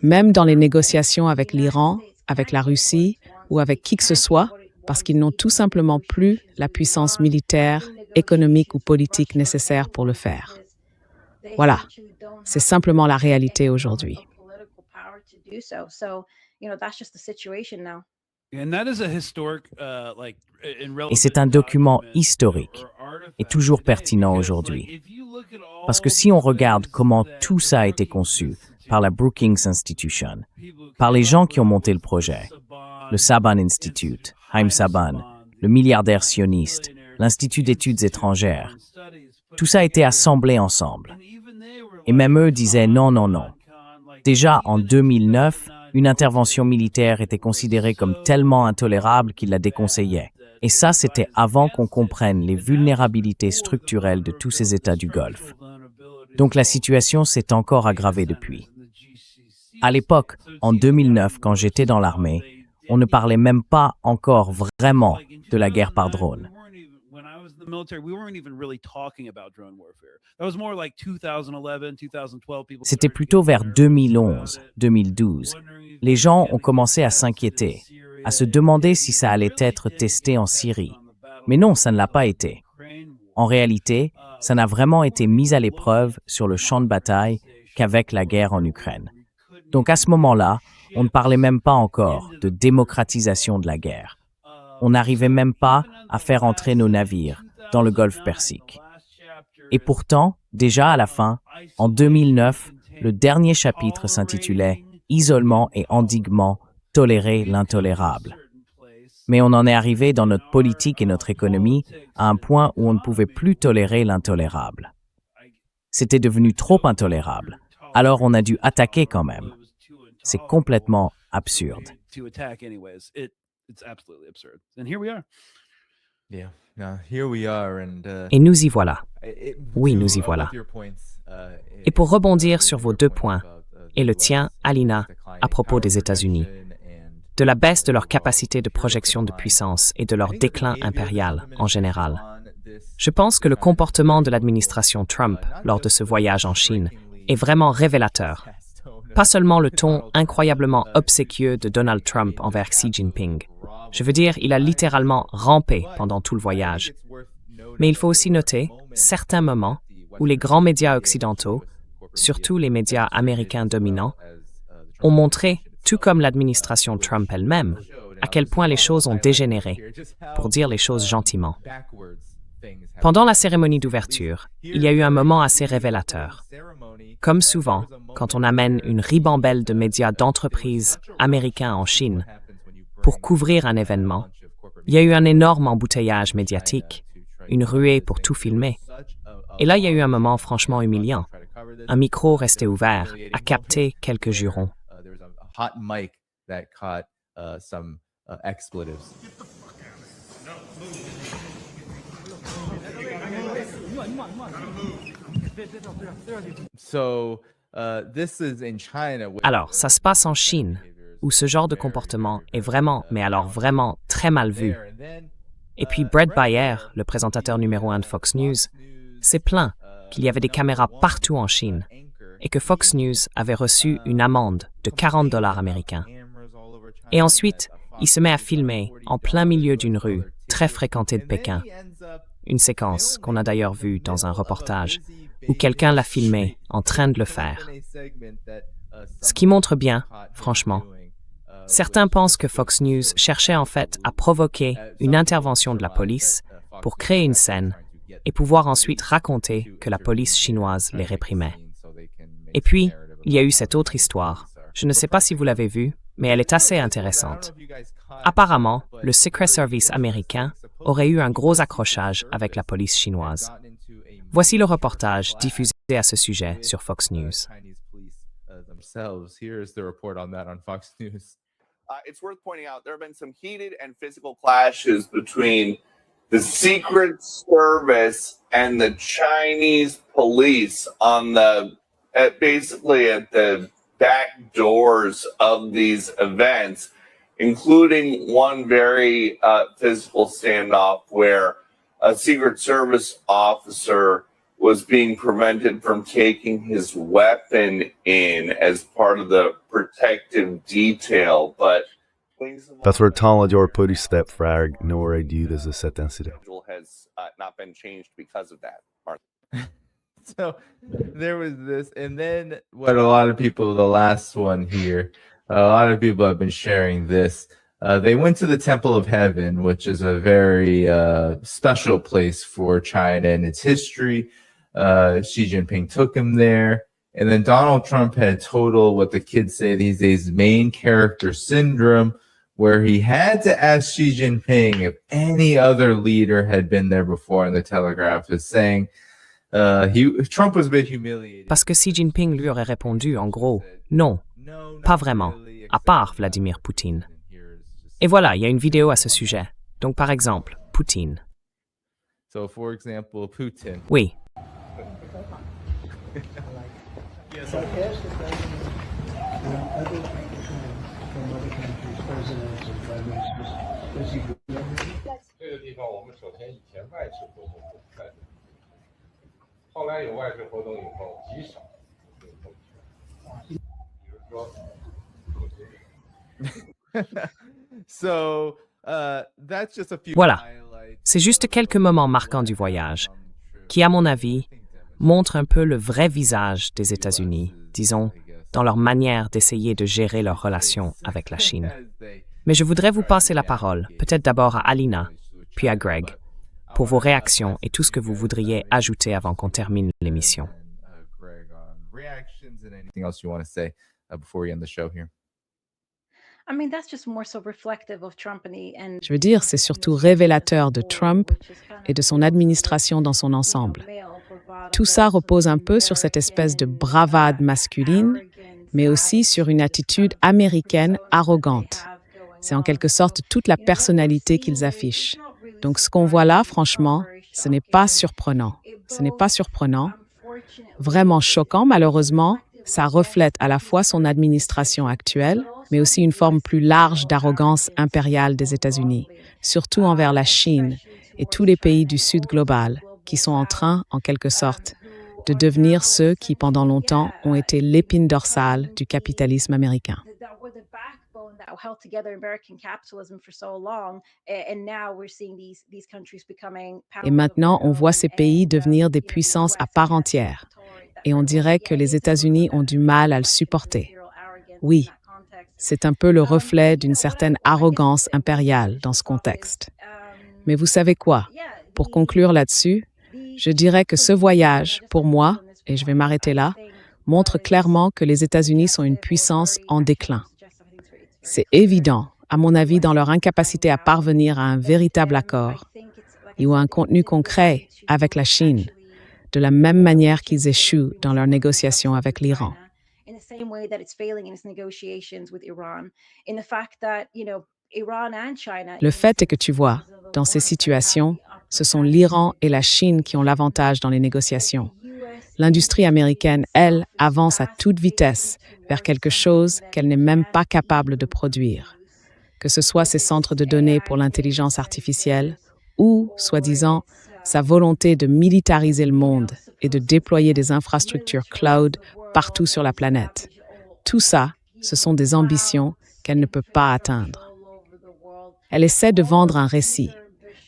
même dans les négociations avec l'Iran, avec la Russie ou avec qui que ce soit, parce qu'ils n'ont tout simplement plus la puissance militaire, économique ou politique nécessaire pour le faire. Voilà, c'est simplement la réalité aujourd'hui. Et c'est un document historique et toujours pertinent aujourd'hui. Parce que si on regarde comment tout ça a été conçu par la Brookings Institution, par les gens qui ont monté le projet, le Saban Institute, Haim Saban, le milliardaire sioniste, l'Institut d'études étrangères, tout ça a été assemblé ensemble. Et même eux disaient non, non, non. Déjà en 2009, une intervention militaire était considérée comme tellement intolérable qu'ils la déconseillaient. Et ça, c'était avant qu'on comprenne les vulnérabilités structurelles de tous ces États du Golfe. Donc la situation s'est encore aggravée depuis. À l'époque, en 2009, quand j'étais dans l'armée, on ne parlait même pas encore vraiment de la guerre par drone. C'était plutôt vers 2011, 2012. Les gens ont commencé à s'inquiéter, à se demander si ça allait être testé en Syrie. Mais non, ça ne l'a pas été. En réalité, ça n'a vraiment été mis à l'épreuve sur le champ de bataille qu'avec la guerre en Ukraine. Donc à ce moment-là, on ne parlait même pas encore de démocratisation de la guerre. On n'arrivait même pas à faire entrer nos navires dans le Golfe Persique. Et pourtant, déjà à la fin, en 2009, le dernier chapitre s'intitulait « Isolement et endiguement, tolérer l'intolérable ». Mais on en est arrivé dans notre politique et notre économie à un point où on ne pouvait plus tolérer l'intolérable. C'était devenu trop intolérable, alors on a dû attaquer quand même. C'est complètement absurde. Et nous y voilà. Oui, nous y voilà. Et pour rebondir sur vos 2 points, et le tien, Alina, à propos des États-Unis, de la baisse de leur capacité de projection de puissance et de leur déclin impérial en général, je pense que le comportement de l'administration Trump lors de ce voyage en Chine est vraiment révélateur. Pas seulement le ton incroyablement obséquieux de Donald Trump envers Xi Jinping. Je veux dire, il a littéralement rampé pendant tout le voyage. Mais il faut aussi noter certains moments où les grands médias occidentaux, surtout les médias américains dominants, ont montré, tout comme l'administration Trump elle-même, à quel point les choses ont dégénéré, pour dire les choses gentiment. Pendant la cérémonie d'ouverture, il y a eu un moment assez révélateur. Comme souvent, quand on amène une ribambelle de médias d'entreprises américains en Chine pour couvrir un événement, il y a eu un énorme embouteillage médiatique, une ruée pour tout filmer. Et là, il y a eu un moment franchement humiliant. Un micro resté ouvert a capté quelques jurons. Alors, ça se passe en Chine, où ce genre de comportement est vraiment, mais alors vraiment, très mal vu. Et puis Bret Baier, le présentateur numéro 1 de Fox News, s'est plaint qu'il y avait des caméras partout en Chine et que Fox News avait reçu une amende de $40 américains. Et ensuite, il se met à filmer en plein milieu d'une rue très fréquentée de Pékin. une séquence qu'on a d'ailleurs vue dans un reportage, où quelqu'un l'a filmé en train de le faire. Ce qui montre bien, franchement. Certains pensent que Fox News cherchait en fait à provoquer une intervention de la police pour créer une scène et pouvoir ensuite raconter que la police chinoise les réprimait. Et puis, il y a eu cette autre histoire. Je ne sais pas si vous l'avez vue, mais elle est assez intéressante. Apparemment, le Secret Service américain aurait eu un gros accrochage avec la police chinoise. Voici le reportage diffusé à ce sujet sur Fox News. Here's the report on that on Fox News. It's worth pointing out there have been some heated and physical clashes between the Secret Service and the Chinese police on basically at the back doors of these events, including one very physical standoff where a Secret Service officer was being prevented from taking his weapon in as part of the protective detail, but Parce que tant la police step frag n'aurait dû de cet incident. has not been changed because of that. So there was this, and then what a lot of people, the last one here, a lot of people have been sharing this. They went to the Temple of Heaven, which is a very special place for China and its history. Xi Jinping took him there. And then Donald Trump had total, what the kids say these days, main character syndrome, where he had to ask Xi Jinping if any other leader had been there before. And the Telegraph is saying Trump was a bit humiliated. Parce que Xi Jinping lui aurait répondu en gros, non, pas vraiment, à part Vladimir Poutine. Et voilà, il y a une vidéo à ce sujet. Donc par exemple, Poutine. So for example, Putin. Oui, So that's just a few voilà. highlights. C'est juste quelques moments marquants du voyage, qui, à mon avis, montrent un peu le vrai visage des États-Unis, disons, dans leur manière d'essayer de gérer leurs relations avec la Chine. Mais je voudrais vous passer la parole, peut-être d'abord à Alina, puis à Greg, pour vos réactions et tout ce que vous voudriez ajouter avant qu'on termine l'émission. Greg, on reactions and anything else you want to say before we end the show here. I mean, that's just more so reflective of Trump and Je veux dire, c'est surtout révélateur de Trump et de son administration dans son ensemble. Tout ça repose un peu sur cette espèce de bravade masculine, mais aussi sur une attitude américaine arrogante. C'est en quelque sorte toute la personnalité qu'ils affichent. Donc ce qu'on voit là, franchement, ce n'est pas surprenant. Ce n'est pas surprenant. Vraiment choquant, malheureusement, ça reflète à la fois son administration actuelle, mais aussi une forme plus large d'arrogance impériale des États-Unis, surtout envers la Chine et tous les pays du Sud global, qui sont en train, en quelque sorte, de devenir ceux qui, pendant longtemps, ont été l'épine dorsale du capitalisme américain. Et maintenant, on voit ces pays devenir des puissances à part entière. Et on dirait que les États-Unis ont du mal à le supporter. Oui, c'est un peu le reflet d'une certaine arrogance impériale dans ce contexte. Mais vous savez quoi? Pour conclure là-dessus, je dirais que ce voyage, pour moi, et je vais m'arrêter là, montre clairement que les États-Unis sont une puissance en déclin. C'est évident, à mon avis, dans leur incapacité à parvenir à un véritable accord et ou à un contenu concret avec la Chine, de la même manière qu'ils échouent dans leurs négociations avec l'Iran. Le fait est que tu vois, dans ces situations, ce sont l'Iran et la Chine qui ont l'avantage dans les négociations. L'industrie américaine, elle, avance à toute vitesse vers quelque chose qu'elle n'est même pas capable de produire. Que ce soit ses centres de données pour l'intelligence artificielle ou, soi-disant, sa volonté de militariser le monde et de déployer des infrastructures cloud partout sur la planète. Tout ça, ce sont des ambitions qu'elle ne peut pas atteindre. Elle essaie de vendre un récit,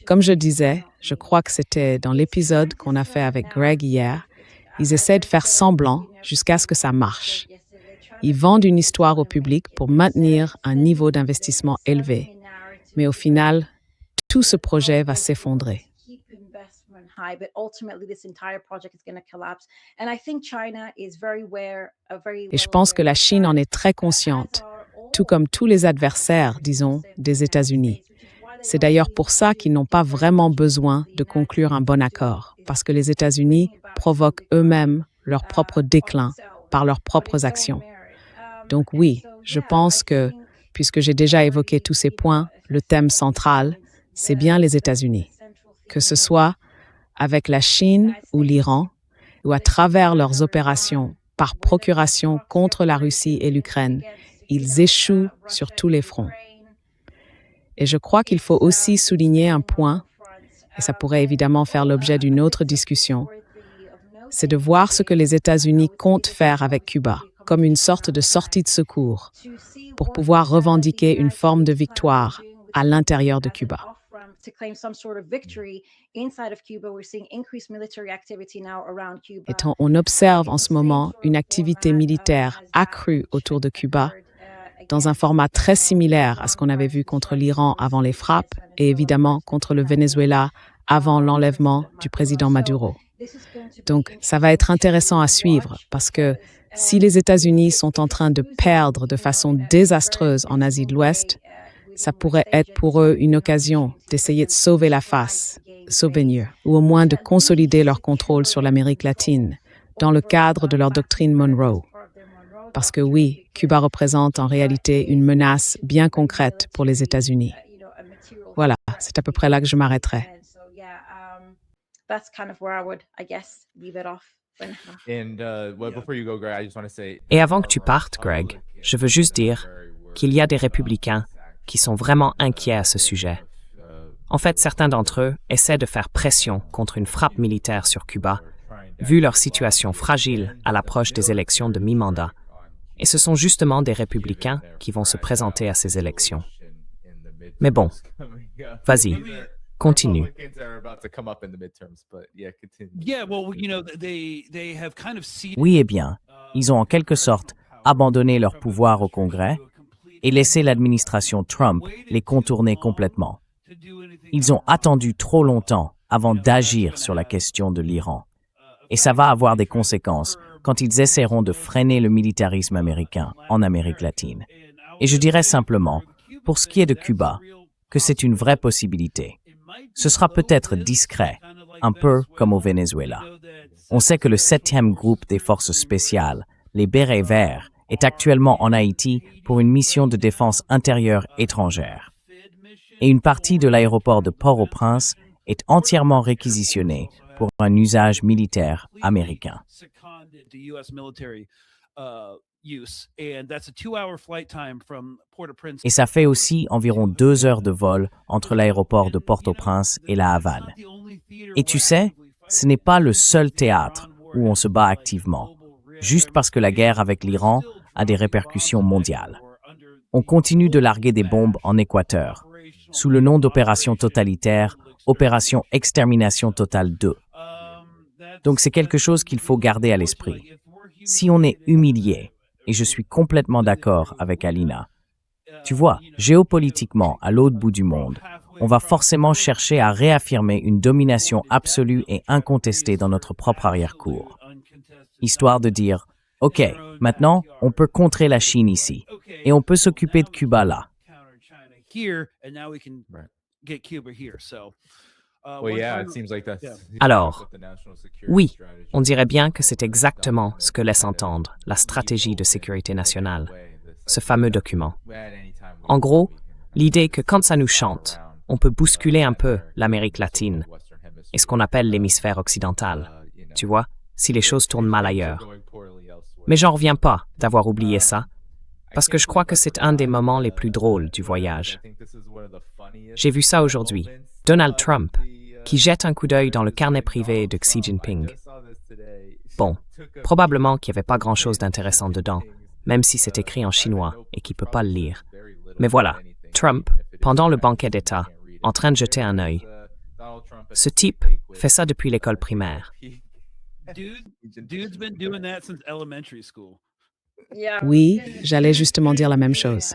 Comme je disais, je crois que c'était dans l'épisode qu'on a fait avec Greg hier, ils essaient de faire semblant jusqu'à ce que ça marche. Ils vendent une histoire au public pour maintenir un niveau d'investissement élevé. Mais au final, tout ce projet va s'effondrer. Et je pense que la Chine en est très consciente, tout comme tous les adversaires, disons, des États-Unis. C'est d'ailleurs pour ça qu'ils n'ont pas vraiment besoin de conclure un bon accord, parce que les États-Unis provoquent eux-mêmes leur propre déclin par leurs propres actions. Donc oui, je pense que, puisque j'ai déjà évoqué tous ces points, le thème central, c'est bien les États-Unis. Que ce soit avec la Chine ou l'Iran, ou à travers leurs opérations par procuration contre la Russie et l'Ukraine, ils échouent sur tous les fronts. Et je crois qu'il faut aussi souligner un point, et ça pourrait évidemment faire l'objet d'une autre discussion, c'est de voir ce que les États-Unis comptent faire avec Cuba, comme une sorte de sortie de secours, pour pouvoir revendiquer une forme de victoire à l'intérieur de Cuba. Et on observe en ce moment une activité militaire accrue autour de Cuba, dans un format très similaire à ce qu'on avait vu contre l'Iran avant les frappes et évidemment contre le Venezuela avant l'enlèvement du président Maduro. Donc, ça va être intéressant à suivre parce que si les États-Unis sont en train de perdre de façon désastreuse en Asie de l'Ouest, ça pourrait être pour eux une occasion d'essayer de sauver la face, sauver mieux, ou au moins de consolider leur contrôle sur l'Amérique latine dans le cadre de leur doctrine Monroe. Parce que oui, Cuba représente en réalité une menace bien concrète pour les États-Unis. Voilà, c'est à peu près là que je m'arrêterai. Et avant que tu partes, Greg, je veux juste dire qu'il y a des républicains qui sont vraiment inquiets à ce sujet. En fait, certains d'entre eux essaient de faire pression contre une frappe militaire sur Cuba, vu leur situation fragile à l'approche des élections de mi-mandat. Et ce sont justement des républicains qui vont se présenter à ces élections. Mais bon, vas-y, continue. Oui et bien, ils ont en quelque sorte abandonné leur pouvoir au Congrès et laissé l'administration Trump les contourner complètement. Ils ont attendu trop longtemps avant d'agir sur la question de l'Iran. Et ça va avoir des conséquences quand ils essaieront de freiner le militarisme américain en Amérique latine. Et je dirais simplement, pour ce qui est de Cuba, que c'est une vraie possibilité. Ce sera peut-être discret, un peu comme au Venezuela. On sait que le 7e groupe des forces spéciales, les Bérets verts, est actuellement en Haïti pour une mission de défense intérieure étrangère. Et une partie de l'aéroport de Port-au-Prince est entièrement réquisitionnée pour un usage militaire américain. Et ça fait aussi environ 2 heures de vol entre l'aéroport de Port-au-Prince et La Havane. Et tu sais, ce n'est pas le seul théâtre où on se bat activement, juste parce que la guerre avec l'Iran a des répercussions mondiales. On continue de larguer des bombes en Équateur, sous le nom d'opération totalitaire, Opération Extermination Totale 2. Donc c'est quelque chose qu'il faut garder à l'esprit. Si on est humilié, et je suis complètement d'accord avec Alina, tu vois, géopolitiquement, à l'autre bout du monde, on va forcément chercher à réaffirmer une domination absolue et incontestée dans notre propre arrière-cour. Histoire de dire, OK, maintenant, on peut contrer la Chine ici, et on peut s'occuper de Cuba là. Alors, oui, on dirait bien que c'est exactement ce que laisse entendre la stratégie de sécurité nationale, ce fameux document. En gros, l'idée que quand ça nous chante, on peut bousculer un peu l'Amérique latine et ce qu'on appelle l'hémisphère occidental, tu vois, si les choses tournent mal ailleurs. Mais j'en reviens pas d'avoir oublié ça, parce que je crois que c'est un des moments les plus drôles du voyage. J'ai vu ça aujourd'hui. Donald Trump, qui jette un coup d'œil dans le carnet privé de Xi Jinping. Bon, probablement qu'il n'y avait pas grand-chose d'intéressant dedans, même si c'est écrit en chinois et qu'il ne peut pas le lire. Mais voilà, Trump, pendant le banquet d'État, en train de jeter un œil, Ce type fait ça depuis l'école primaire. Dude's been doing that since elementary school. Oui, j'allais justement dire la même chose.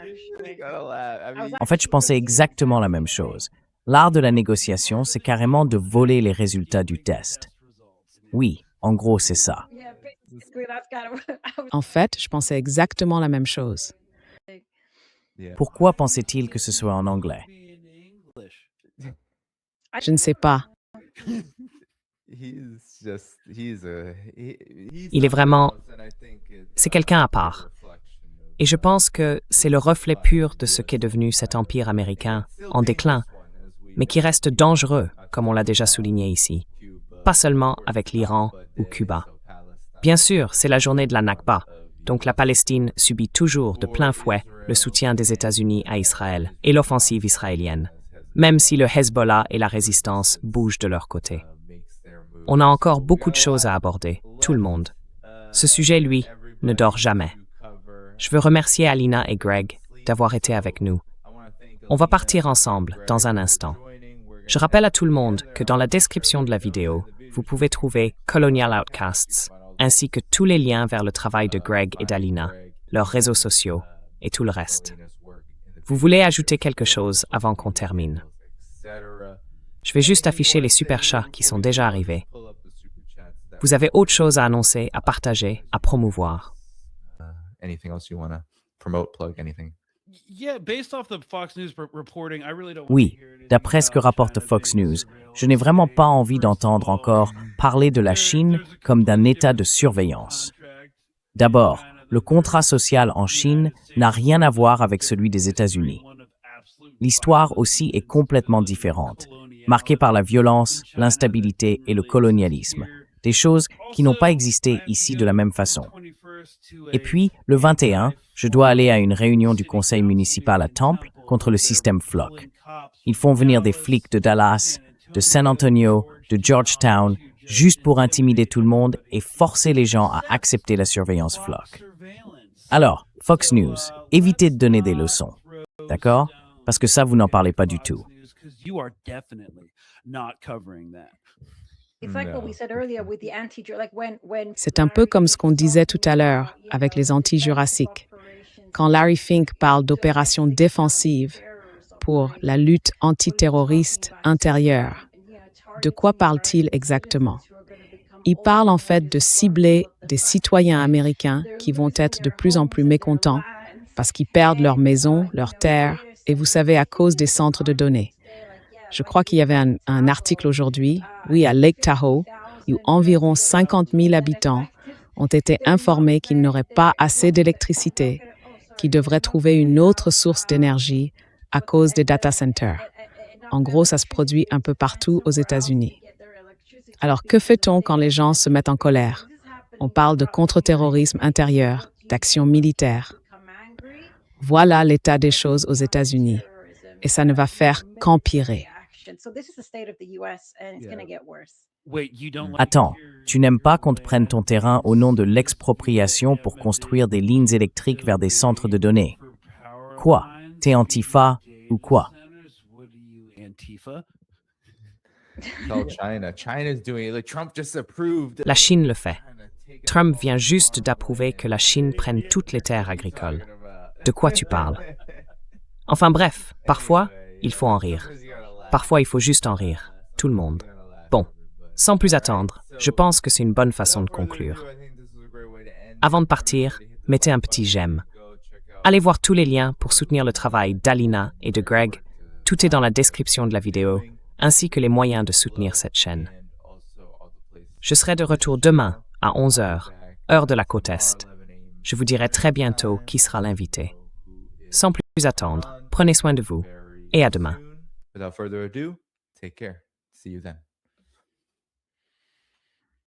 En fait, je pensais exactement la même chose. L'art de la négociation, c'est carrément de voler les résultats du test. Oui, en gros, c'est ça. En fait, je pensais exactement la même chose. Pourquoi pensait-il que ce soit en anglais? Je ne sais pas. Il est vraiment... C'est quelqu'un à part. Et je pense que c'est le reflet pur de ce qu'est devenu cet empire américain en déclin, mais qui reste dangereux, comme on l'a déjà souligné ici, pas seulement avec l'Iran ou Cuba. Bien sûr, c'est la journée de la Nakba, donc la Palestine subit toujours de plein fouet le soutien des États-Unis à Israël et l'offensive israélienne, même si le Hezbollah et la résistance bougent de leur côté. On a encore beaucoup de choses à aborder, tout le monde. Ce sujet, lui, ne dort jamais. Je veux remercier Alina et Greg d'avoir été avec nous. On va partir ensemble dans un instant. Je rappelle à tout le monde que dans la description de la vidéo, vous pouvez trouver Colonial Outcasts, ainsi que tous les liens vers le travail de Greg et d'Alina, leurs réseaux sociaux et tout le reste. Vous voulez ajouter quelque chose avant qu'on termine? Je vais juste afficher les super chats qui sont déjà arrivés. Vous avez autre chose à annoncer, à partager, à promouvoir? Anything else you want to promote, plug, anything? Yeah, based off the Fox News reporting, I really don't Oui, d'après ce que rapporte Fox News, je n'ai vraiment pas envie d'entendre encore parler de la Chine comme d'un état de surveillance. D'abord, le contrat social en Chine n'a rien à voir avec celui des États-Unis. L'histoire aussi est complètement différente, marquée par la violence, l'instabilité et le colonialisme, des choses qui n'ont pas existé ici de la même façon. Et puis, le 21, je dois aller à une réunion du conseil municipal à Temple contre le système FLOC. Ils font venir des flics de Dallas, de San Antonio, de Georgetown, juste pour intimider tout le monde et forcer les gens à accepter la surveillance FLOC. Alors, Fox News, évitez de donner des leçons, d'accord? Parce que ça, vous n'en parlez pas du tout. C'est un peu comme ce qu'on disait tout à l'heure avec les anti-jurassiques. Quand Larry Fink parle d'opération défensive pour la lutte antiterroriste intérieure, de quoi parle-t-il exactement? Il parle en fait de cibler des citoyens américains qui vont être de plus en plus mécontents parce qu'ils perdent leur maison, leurs terres, et vous savez, à cause des centres de données. Je crois qu'il y avait un article aujourd'hui, oui, à Lake Tahoe, où environ 50 000 habitants ont été informés qu'ils n'auraient pas assez d'électricité, qu'ils devraient trouver une autre source d'énergie à cause des data centers. En gros, ça se produit un peu partout aux États-Unis. Alors, que fait-on quand les gens se mettent en colère? On parle de contre-terrorisme intérieur, d'action militaire. Voilà l'état des choses aux États-Unis. Et ça ne va faire qu'empirer. Attends, tu n'aimes pas qu'on te prenne ton terrain au nom de l'expropriation pour construire des lignes électriques vers des centres de données? Quoi? T'es Antifa ou quoi? La Chine le fait. Trump vient juste d'approuver que la Chine prenne toutes les terres agricoles. De quoi tu parles? Enfin bref, parfois, il faut en rire. Parfois, il faut juste en rire. Tout le monde. Bon, sans plus attendre, je pense que c'est une bonne façon de conclure. Avant de partir, mettez un petit j'aime. Allez voir tous les liens pour soutenir le travail d'Alina et de Greg. Tout est dans la description de la vidéo, ainsi que les moyens de soutenir cette chaîne. Je serai de retour demain à 11h, heure de la côte Est. Je vous dirai très bientôt qui sera l'invité. Sans plus attendre, prenez soin de vous et à demain. Without further ado, take care. See you then.